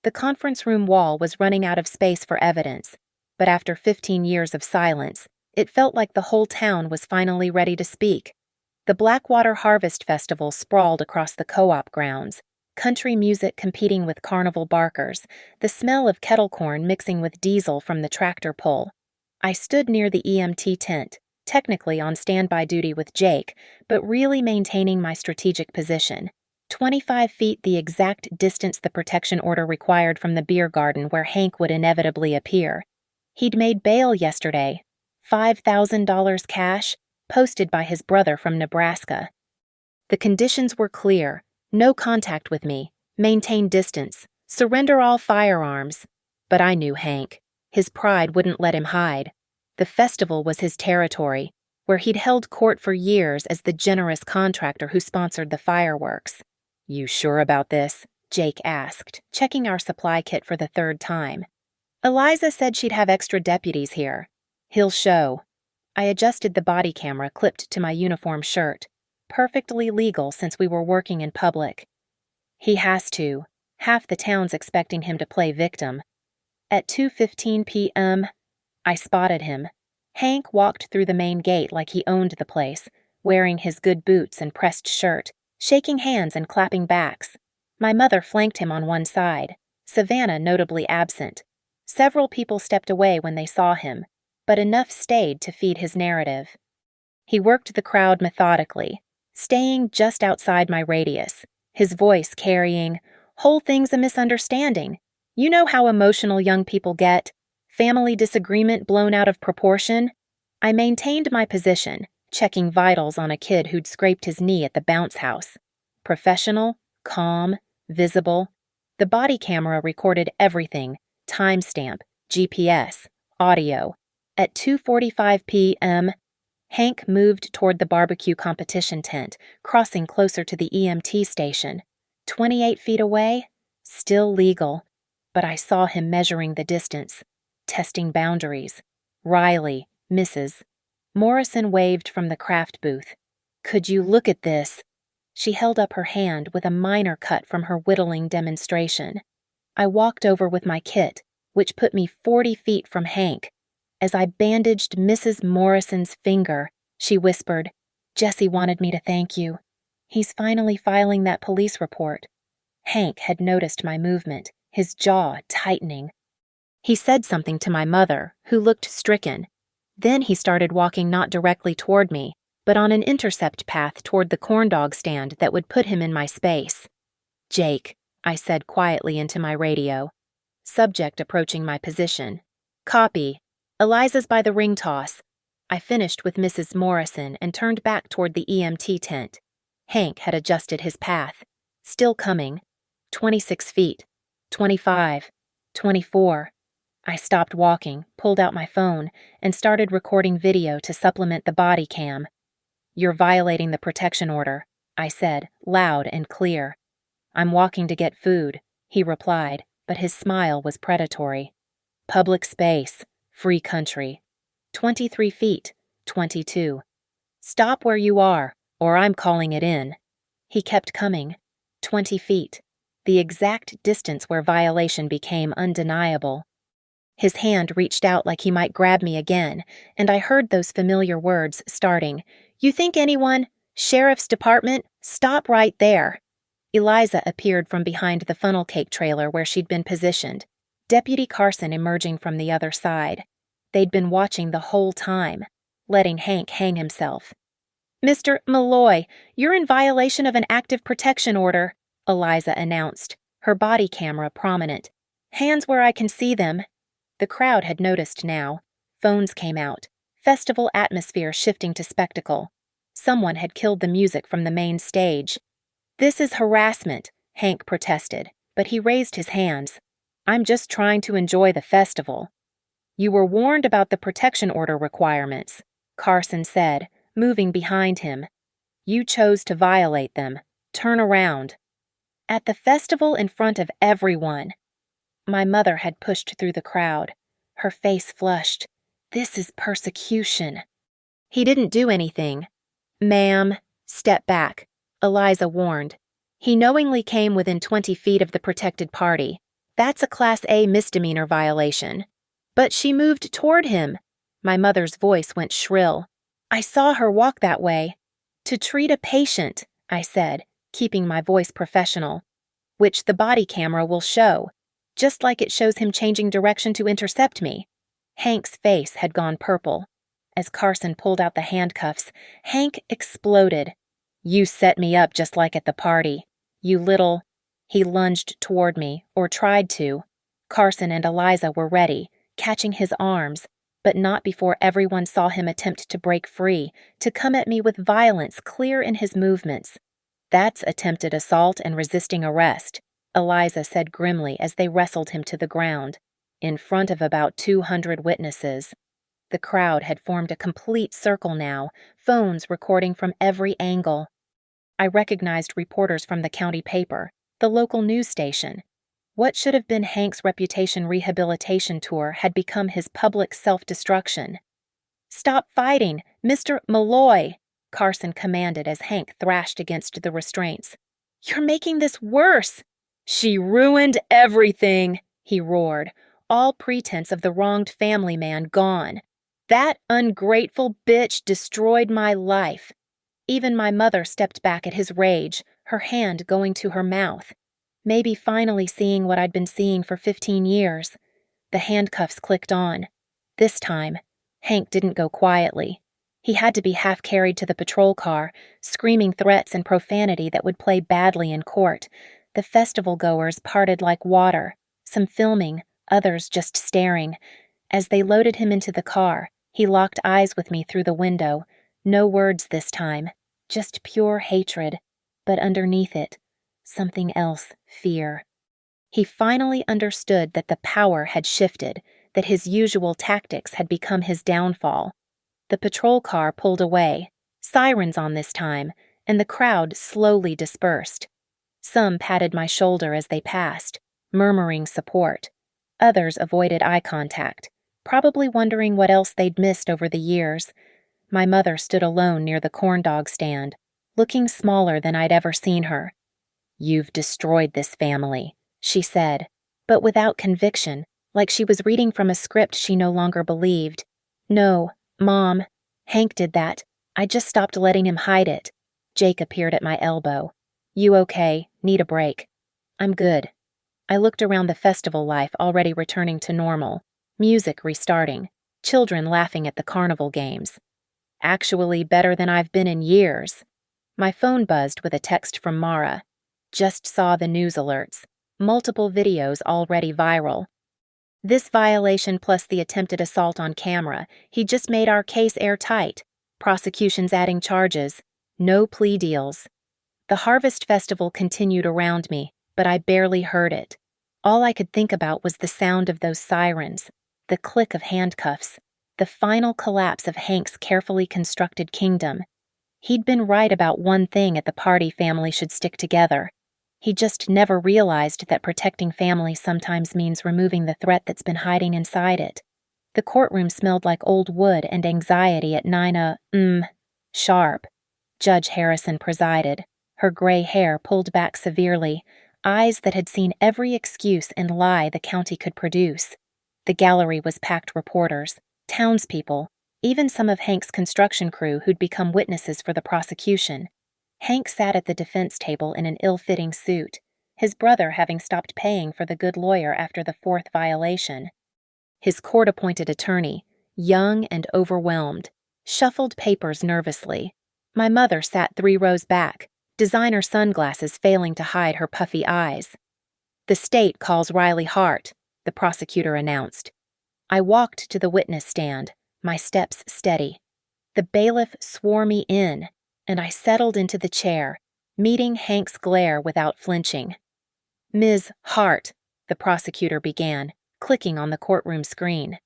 The conference room wall was running out of space for evidence, but after 15 years of silence, it felt like the whole town was finally ready to speak. The Blackwater Harvest Festival sprawled across the co-op grounds, country music competing with carnival barkers, the smell of kettle corn mixing with diesel from the tractor pull. I stood near the EMT tent, technically on standby duty with Jake, but really maintaining my strategic position. 25 feet, the exact distance the protection order required from the beer garden where Hank would inevitably appear. He'd made bail yesterday, $5,000 cash, posted by his brother from Nebraska. The conditions were clear: no contact with me, maintain distance, surrender all firearms. But I knew Hank. His pride wouldn't let him hide. The festival was his territory, where he'd held court for years as the generous contractor who sponsored the fireworks. "You sure about this?" Jake asked, checking our supply kit for the 3rd time. "Eliza said she'd have extra deputies here. He'll show." I adjusted the body camera clipped to my uniform shirt. Perfectly legal since we were working in public. "He has to. Half the town's expecting him to play victim." At 2:15 p.m., I spotted him. Hank walked through the main gate like he owned the place, wearing his good boots and pressed shirt, shaking hands and clapping backs. My mother flanked him on one side, Savannah notably absent. Several people stepped away when they saw him, but enough stayed to feed his narrative. He worked the crowd methodically, staying just outside my radius, his voice carrying, "Whole thing's a misunderstanding. You know how emotional young people get. Family disagreement blown out of proportion." I maintained my position, checking vitals on a kid who'd scraped his knee at the bounce house. Professional, calm, visible. The body camera recorded everything: timestamp, GPS, audio. At 2:45 p.m., Hank moved toward the barbecue competition tent, crossing closer to the EMT station. 28 feet away? Still legal. But I saw him measuring the distance, testing boundaries. Riley, Mrs. Morrison waved from the craft booth. "Could you look at this?" She held up her hand with a minor cut from her whittling demonstration. I walked over with my kit, which put me 40 feet from Hank. As I bandaged Mrs. Morrison's finger, she whispered, "Jesse wanted me to thank you. He's finally filing that police report." Hank had noticed my movement, his jaw tightening. He said something to my mother, who looked stricken. Then he started walking not directly toward me, but on an intercept path toward the corn dog stand that would put him in my space. "Jake, I said quietly into my radio. Subject approaching my position. Copy. Eliza's by the ring toss. I finished with Mrs. Morrison and turned back toward the EMT tent. Hank had adjusted his path. Still coming. 26 feet. 25. 24. I stopped walking, pulled out my phone, and started recording video to supplement the body cam. You're violating the protection order, I said, loud and clear. I'm walking to get food, he replied, but his smile was predatory. Public space, free country. 23 feet, 22. Stop where you are, or I'm calling it in. He kept coming. 20 feet, the exact distance where violation became undeniable. His hand reached out like he might grab me again, and I heard those familiar words starting. You think anyone? Sheriff's Department? Stop right there. Eliza appeared from behind the funnel cake trailer where she'd been positioned, Deputy Carson emerging from the other side. They'd been watching the whole time, letting Hank hang himself. Mr. Malloy, you're in violation of an active protection order, Eliza announced, her body camera prominent. Hands where I can see them. The crowd had noticed now. Phones came out. Festival atmosphere shifting to spectacle. Someone had killed the music from the main stage. This is harassment, Hank protested, but he raised his hands. I'm just trying to enjoy the festival. You were warned about the protection order requirements, Carson said, moving behind him. You chose to violate them. Turn around. At the festival in front of everyone. My mother had pushed through the crowd. Her face flushed. This is persecution. He didn't do anything. Ma'am, step back, Eliza warned. He knowingly came within 20 feet of the protected party. That's a Class A misdemeanor violation. But she moved toward him. My mother's voice went shrill. I saw her walk that way. To treat a patient, I said, keeping my voice professional. Which the body camera will show, just like it shows him changing direction to intercept me. Hank's face had gone purple. As Carson pulled out the handcuffs, Hank exploded. You set me up just like at the party. You little... He lunged toward me, or tried to. Carson and Eliza were ready, catching his arms, but not before everyone saw him attempt to break free, to come at me with violence clear in his movements. That's attempted assault and resisting arrest, Eliza said grimly as they wrestled him to the ground, in front of about 200 witnesses. The crowd had formed a complete circle now, phones recording from every angle. I recognized reporters from the county paper, the local news station. What should have been Hank's reputation rehabilitation tour had become his public self-destruction. Stop fighting, Mr. Malloy, Carson commanded as Hank thrashed against the restraints. You're making this worse. She ruined everything, he roared, all pretense of the wronged family man gone. That ungrateful bitch destroyed my life. Even my mother stepped back at his rage, her hand going to her mouth. Maybe finally seeing what I'd been seeing for 15 years. The handcuffs clicked on. This time, Hank didn't go quietly. He had to be half carried to the patrol car, screaming threats and profanity that would play badly in court. The festival goers parted like water, some filming, others just staring. As they loaded him into the car, he locked eyes with me through the window. No words this time, just pure hatred. But underneath it, something else, fear. He finally understood that the power had shifted, that his usual tactics had become his downfall. The patrol car pulled away, sirens on this time, and the crowd slowly dispersed. Some patted my shoulder as they passed, murmuring support. Others avoided eye contact, probably wondering what else they'd missed over the years. My mother stood alone near the corn dog stand, looking smaller than I'd ever seen her. You've destroyed this family, she said, but without conviction, like she was reading from a script she no longer believed. No, Mom, Hank did that. I just stopped letting him hide it. Jake appeared at my elbow. You okay? Need a break? I'm good. I looked around the festival life already returning to normal, music restarting, children laughing at the carnival games. Actually better than I've been in years. My phone buzzed with a text from Mara. Just saw the news alerts. Multiple videos already viral. This violation plus the attempted assault on camera, he just made our case airtight. Prosecution's adding charges. No plea deals. The Harvest Festival continued around me, but I barely heard it. All I could think about was the sound of those sirens, the click of handcuffs, the final collapse of Hank's carefully constructed kingdom. He'd been right about one thing at the party: family should stick together. He just never realized that protecting family sometimes means removing the threat that's been hiding inside it. The courtroom smelled like old wood and anxiety at 9 sharp. Judge Harrison presided, her gray hair pulled back severely, eyes that had seen every excuse and lie the county could produce. The gallery was packed reporters, townspeople, even some of Hank's construction crew who'd become witnesses for the prosecution. Hank sat at the defense table in an ill-fitting suit, his brother having stopped paying for the good lawyer after the fourth violation. His court-appointed attorney, young and overwhelmed, shuffled papers nervously. My mother sat 3 rows back, designer sunglasses failing to hide her puffy eyes. "The state calls Riley Hart," the prosecutor announced. I walked to the witness stand, my steps steady. The bailiff swore me in, and I settled into the chair, meeting Hank's glare without flinching. "Ms. Hart," the prosecutor began, clicking on the courtroom screen.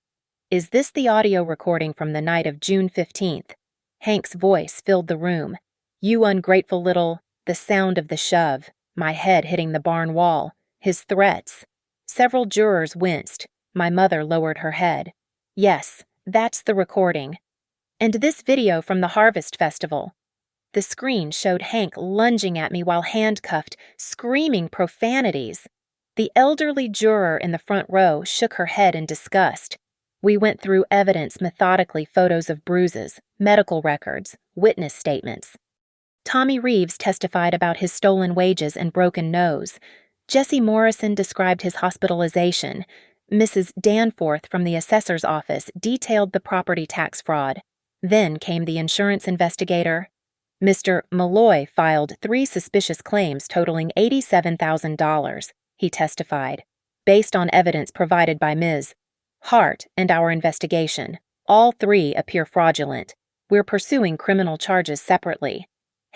"Is this the audio recording from the night of June 15th? Hank's voice filled the room. "You ungrateful little—" The sound of the shove, my head hitting the barn wall, his threats. Several jurors winced. My mother lowered her head. "Yes, that's the recording. And this video from the Harvest Festival." The screen showed Hank lunging at me while handcuffed, screaming profanities. The elderly juror in the front row shook her head in disgust. We went through evidence methodically: photos of bruises, medical records, witness statements. Tommy Reeves testified about his stolen wages and broken nose. Jesse Morrison described his hospitalization. Mrs. Danforth from the assessor's office detailed the property tax fraud. Then came the insurance investigator. Mr. Malloy filed 3 suspicious claims totaling $87,000, he testified, based on evidence provided by Ms. Hart and our investigation. All 3 appear fraudulent. We're pursuing criminal charges separately.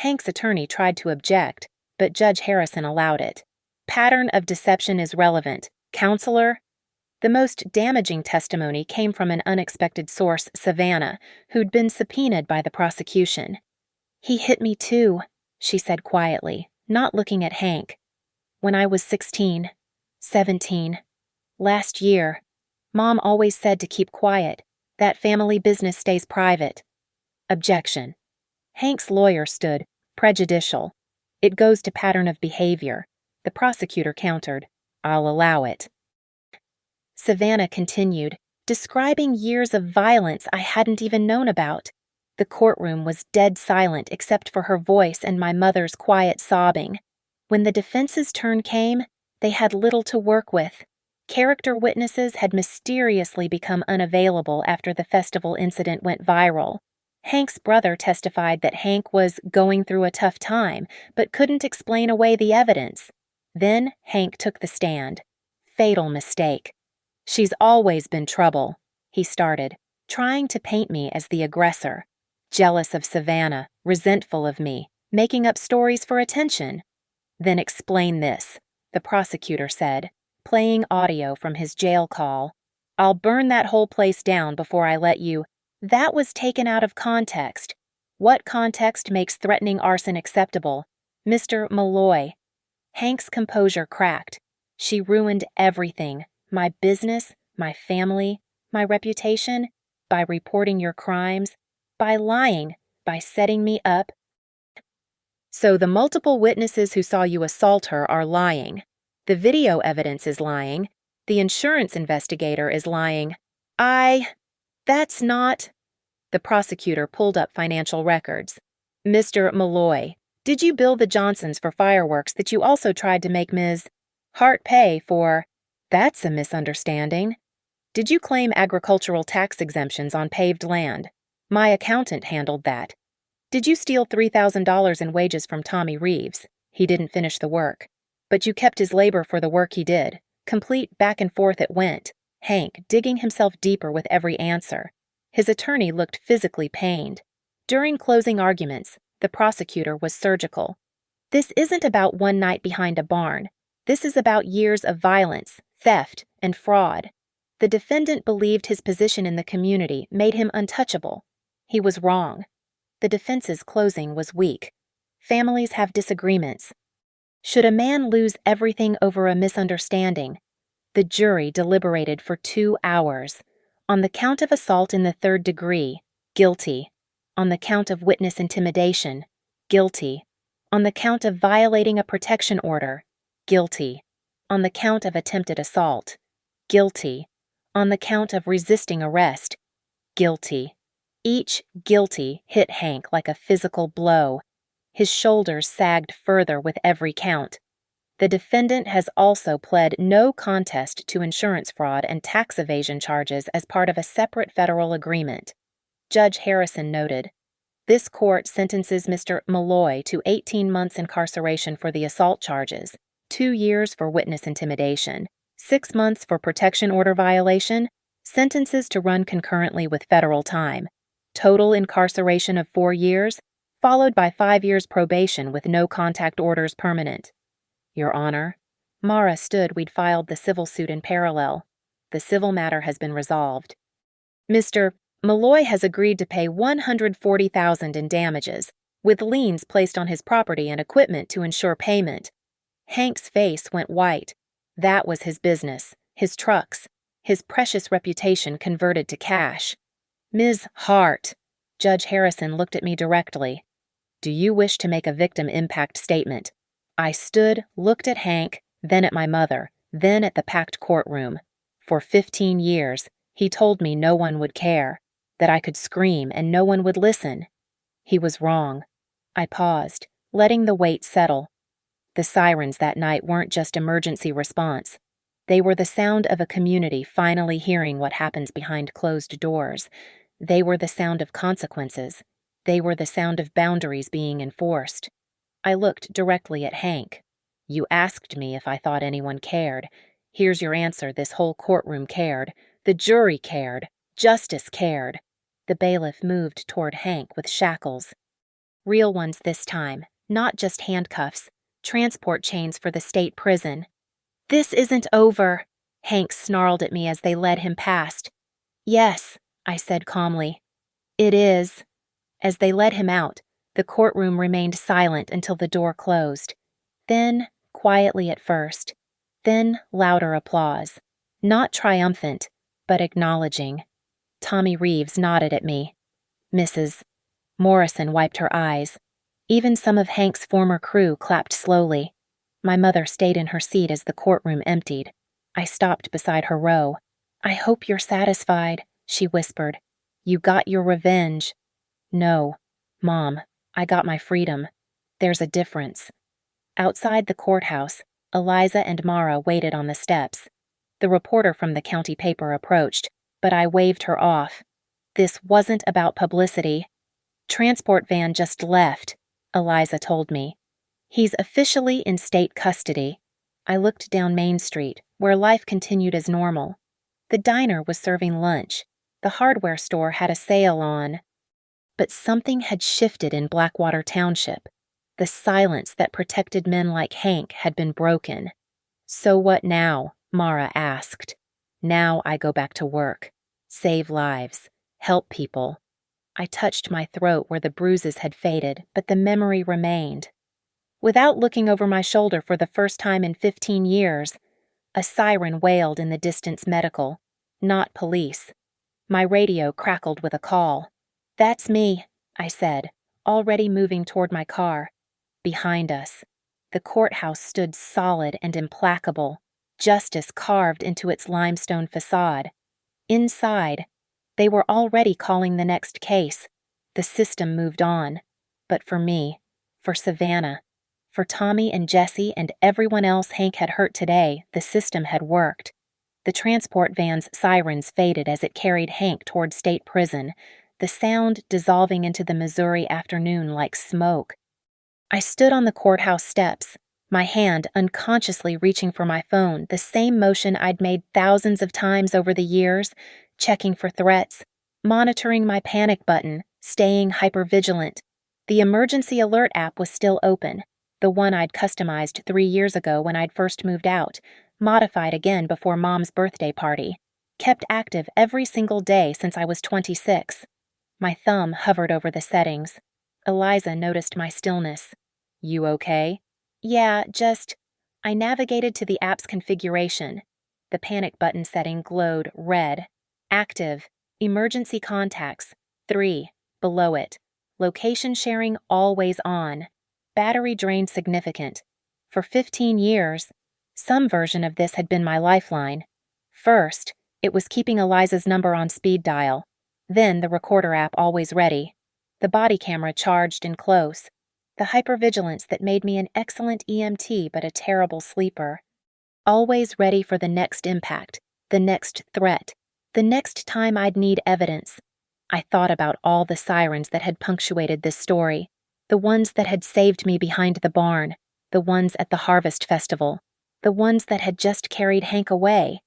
Hank's attorney tried to object, but Judge Harrison allowed it. Pattern of deception is relevant. Counselor? The most damaging testimony came from an unexpected source, Savannah, who'd been subpoenaed by the prosecution. "He hit me too," she said quietly, not looking at Hank. "When I was 16, 17. Last year. Mom always said to keep quiet. That family business stays private." Objection. Hank's lawyer stood, prejudicial. "It goes to pattern of behavior." The prosecutor countered. "I'll allow it." Savannah continued, describing years of violence I hadn't even known about. The courtroom was dead silent except for her voice and my mother's quiet sobbing. When the defense's turn came, they had little to work with. Character witnesses had mysteriously become unavailable after the festival incident went viral. Hank's brother testified that Hank was going through a tough time, but couldn't explain away the evidence. Then Hank took the stand. Fatal mistake. "She's always been trouble," he started, trying to paint me as the aggressor. Jealous of Savannah, resentful of me, making up stories for attention. "Then explain this," the prosecutor said, playing audio from his jail call. "I'll burn that whole place down before I let you—" That was taken out of context. What context makes threatening arson acceptable? Mr. Malloy. Hank's composure cracked. "She ruined everything. My business, my family, my reputation, by reporting your crimes, by lying, by setting me up." "So the multiple witnesses who saw you assault her are lying. The video evidence is lying. The insurance investigator is lying. That's not—" The prosecutor pulled up financial records. "Mr. Malloy, did you bill the Johnsons for fireworks that you also tried to make Ms. Hart pay for—" "That's a misunderstanding. Did you claim agricultural tax exemptions on paved land? My accountant handled that. Did you steal $3,000 in wages from Tommy Reeves? He didn't finish the work. But you kept his labor for the work he did. Complete back and forth it went, Hank digging himself deeper with every answer. His attorney looked physically pained. During closing arguments, the prosecutor was surgical. This isn't about one night behind a barn. This is about years of violence, theft, and fraud. The defendant believed his position in the community made him untouchable. He was wrong. The defense's closing was weak. Families have disagreements. Should a man lose everything over a misunderstanding? The jury deliberated for 2 hours. On the count of assault in the 3rd degree, guilty. On the count of witness intimidation, guilty. On the count of violating a protection order, guilty. On the count of attempted assault, guilty. On the count of resisting arrest, guilty. Each guilty hit Hank like a physical blow. His shoulders sagged further with every count. The defendant has also pled no contest to insurance fraud and tax evasion charges as part of a separate federal agreement. Judge Harrison noted, "This court sentences Mr. Malloy to 18 months incarceration for the assault charges, 2 years for witness intimidation, 6 months for protection order violation, sentences to run concurrently with federal time, total incarceration of 4 years, followed by 5 years probation with no contact orders permanent." Your Honor, Mara stood we'd filed the civil suit in parallel. The civil matter has been resolved. Mr. Malloy has agreed to pay $140,000 in damages, with liens placed on his property and equipment to ensure payment. Hank's face went white. That was his business, his trucks, his precious reputation converted to cash. Ms. Hart, Judge Harrison looked at me directly. Do you wish to make a victim impact statement? I stood, looked at Hank, then at my mother, then at the packed courtroom. For 15 years, he told me no one would care, that I could scream and no one would listen. He was wrong. I paused, letting the weight settle. The sirens that night weren't just emergency response. They were the sound of a community finally hearing what happens behind closed doors. They were the sound of consequences. They were the sound of boundaries being enforced. I looked directly at Hank. You asked me if I thought anyone cared. Here's your answer. This whole courtroom cared. The jury cared. Justice cared. The bailiff moved toward Hank with shackles. Real ones this time, not just handcuffs. Transport chains for the state prison. This isn't over, Hank snarled at me as they led him past. Yes, I said calmly. It is. As they led him out, the courtroom remained silent until the door closed. Then, quietly at first. Then louder applause. Not triumphant, but acknowledging. Tommy Reeves nodded at me. Mrs. Morrison wiped her eyes. Even some of Hank's former crew clapped slowly. My mother stayed in her seat as the courtroom emptied. I stopped beside her row. I hope you're satisfied, she whispered. You got your revenge. No, Mom, I got my freedom. There's a difference. Outside the courthouse, Eliza and Mara waited on the steps. The reporter from the county paper approached, but I waved her off. This wasn't about publicity. Transport van just left, Eliza told me. He's officially in state custody. I looked down Main Street, where life continued as normal. The diner was serving lunch. The hardware store had a sale on. But something had shifted in Blackwater Township. The silence that protected men like Hank had been broken. So what now? Mara asked. Now I go back to work. Save lives. Help people. I touched my throat where the bruises had faded, but the memory remained. Without looking over my shoulder for the first time in 15 years, a siren wailed in the distance medical, not police. My radio crackled with a call. That's me, I said, already moving toward my car. Behind us, the courthouse stood solid and implacable, justice carved into its limestone facade. Inside, they were already calling the next case. The system moved on. But for me, for Savannah, for Tommy and Jesse and everyone else Hank had hurt today, the system had worked. The transport van's sirens faded as it carried Hank toward state prison, the sound dissolving into the Missouri afternoon like smoke. I stood on the courthouse steps, my hand unconsciously reaching for my phone, the same motion I'd made thousands of times over the years, checking for threats, monitoring my panic button, staying hypervigilant. The emergency alert app was still open, the one I'd customized 3 years ago when I'd first moved out, modified again before Mom's birthday party, kept active every single day since I was 26. My thumb hovered over the settings. Eliza noticed my stillness. "You okay?" "Yeah, just..." I navigated to the app's configuration. The panic button setting glowed red. Active. Emergency contacts. 3. Below it. Location sharing always on. Battery drain significant. For 15 years, some version of this had been my lifeline. First, it was keeping Eliza's number on speed dial. Then the recorder app always ready. The body camera charged and close. The hypervigilance that made me an excellent EMT but a terrible sleeper. Always ready for the next impact, the next threat, the next time I'd need evidence. I thought about all the sirens that had punctuated this story, the ones that had saved me behind the barn, the ones at the harvest festival, the ones that had just carried Hank away.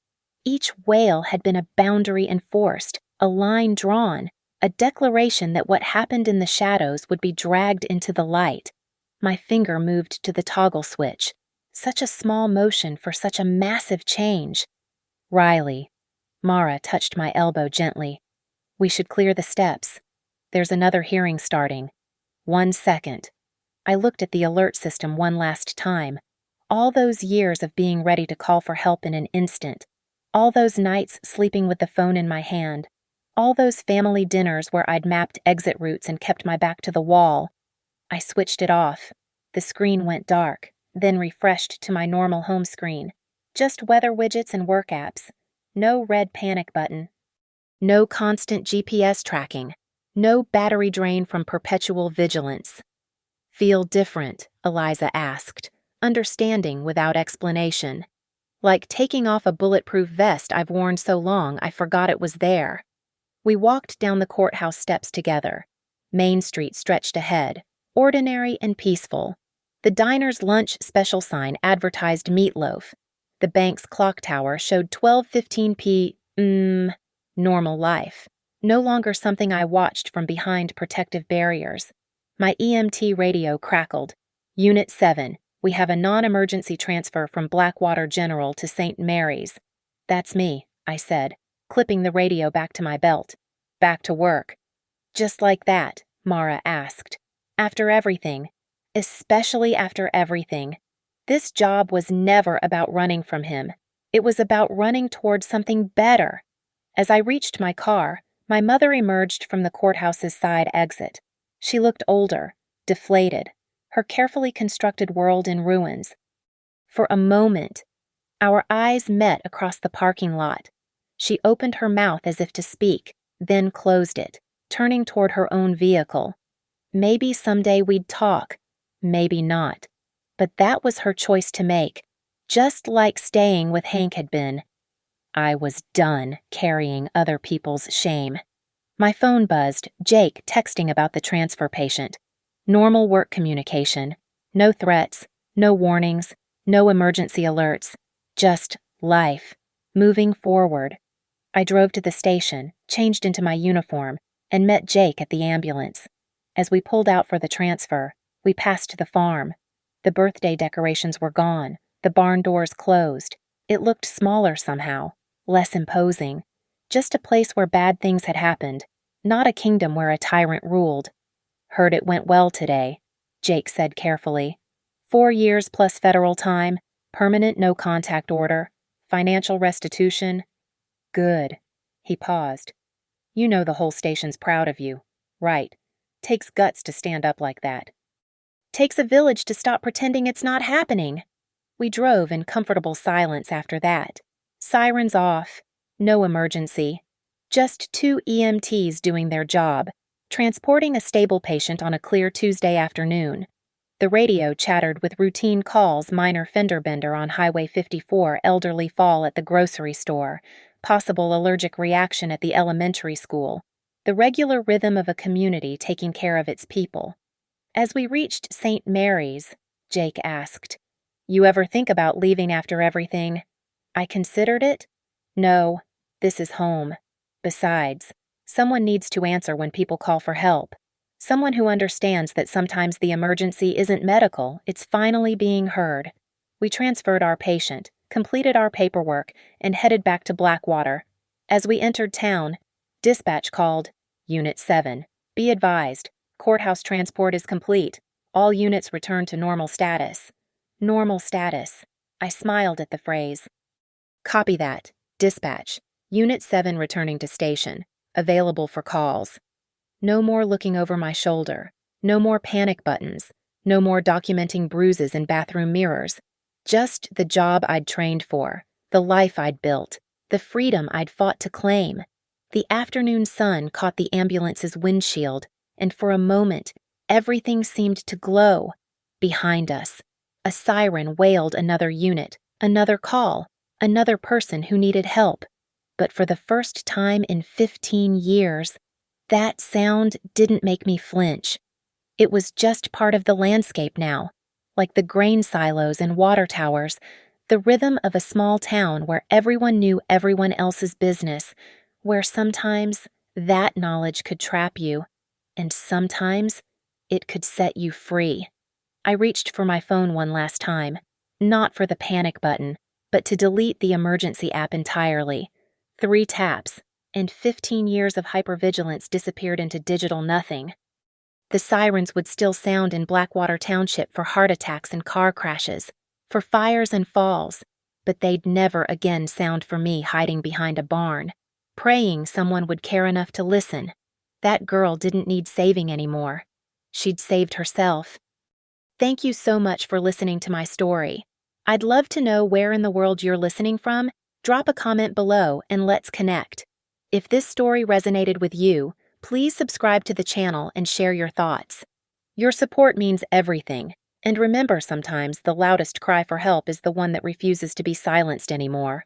Each wail had been a boundary enforced, a line drawn, a declaration that what happened in the shadows would be dragged into the light. My finger moved to the toggle switch. Such a small motion for such a massive change. "Riley." Mara touched my elbow gently. "We should clear the steps. There's another hearing starting. 1 second. I looked at the alert system one last time. All those years of being ready to call for help in an instant. All those nights sleeping with the phone in my hand. All those family dinners where I'd mapped exit routes and kept my back to the wall. I switched it off. The screen went dark, then refreshed to my normal home screen. Just weather widgets and work apps. No red panic button. No constant GPS tracking. No battery drain from perpetual vigilance. "Feel different?" Eliza asked, understanding without explanation. Like taking off a bulletproof vest I've worn so long I forgot it was there. We walked down the courthouse steps together. Main Street stretched ahead, ordinary and peaceful. The diner's lunch special sign advertised meatloaf. The bank's clock tower showed 12:15 p.m. Normal life. No longer something I watched from behind protective barriers. My EMT radio crackled. "Unit 7, we have a non-emergency transfer from Blackwater General to St. Mary's." "That's me," I said, clipping the radio back to my belt. "Back to work." "Just like that?" Mara asked. "After everything. Especially after everything. This job was never about running from him. It was about running toward something better." As I reached my car, my mother emerged from the courthouse's side exit. She looked older, deflated, her carefully constructed world in ruins. For a moment, our eyes met across the parking lot. She opened her mouth as if to speak, then closed it, turning toward her own vehicle. Maybe someday we'd talk, maybe not. But that was her choice to make, just like staying with Hank had been. I was done carrying other people's shame. My phone buzzed, Jake texting about the transfer patient. Normal work communication. No threats, no warnings, no emergency alerts. Just life. Moving forward. I drove to the station, changed into my uniform, and met Jake at the ambulance. As we pulled out for the transfer, we passed the farm. The birthday decorations were gone, the barn doors closed. It looked smaller somehow, less imposing. Just a place where bad things had happened, not a kingdom where a tyrant ruled. "Heard it went well today," Jake said carefully. 4 years plus federal time, permanent no contact order, financial restitution. "Good." He paused. "You know the whole station's proud of you, right? Takes guts to stand up like that." "Takes a village to stop pretending it's not happening." We drove in comfortable silence after that. Sirens off. No emergency. Just 2 EMTs doing their job, transporting a stable patient on a clear Tuesday afternoon. The radio chattered with routine calls, minor fender bender on Highway 54, elderly fall at the grocery store, possible allergic reaction at the elementary school, the regular rhythm of a community taking care of its people. As we reached St. Mary's, Jake asked, "You ever think about leaving after everything?" I considered it. No, this is home. Besides, someone needs to answer when people call for help. Someone who understands that sometimes the emergency isn't medical, it's finally being heard. We transferred our patient, completed our paperwork, and headed back to Blackwater. As we entered town, dispatch called, "Unit 7. Be advised, courthouse transport is complete. All units return to normal status." Normal status. I smiled at the phrase. "Copy that. Dispatch. Unit 7 returning to station. Available for calls." No more looking over my shoulder. No more panic buttons. No more documenting bruises in bathroom mirrors. Just the job I'd trained for, the life I'd built, the freedom I'd fought to claim. The afternoon sun caught the ambulance's windshield, and for a moment, everything seemed to glow. Behind us, a siren wailed another unit, another call, another person who needed help. But for the first time in 15 years, that sound didn't make me flinch. It was just part of the landscape now, like the grain silos and water towers, the rhythm of a small town where everyone knew everyone else's business, where sometimes that knowledge could trap you, and sometimes it could set you free. I reached for my phone one last time, not for the panic button, but to delete the emergency app entirely. 3 taps, and 15 years of hypervigilance disappeared into digital nothing. The sirens would still sound in Blackwater Township for heart attacks and car crashes, for fires and falls, but they'd never again sound for me hiding behind a barn, praying someone would care enough to listen. That girl didn't need saving anymore. She'd saved herself. Thank you so much for listening to my story. I'd love to know where in the world you're listening from. Drop a comment below and let's connect. If this story resonated with you, please subscribe to the channel and share your thoughts. Your support means everything, and remember sometimes the loudest cry for help is the one that refuses to be silenced anymore.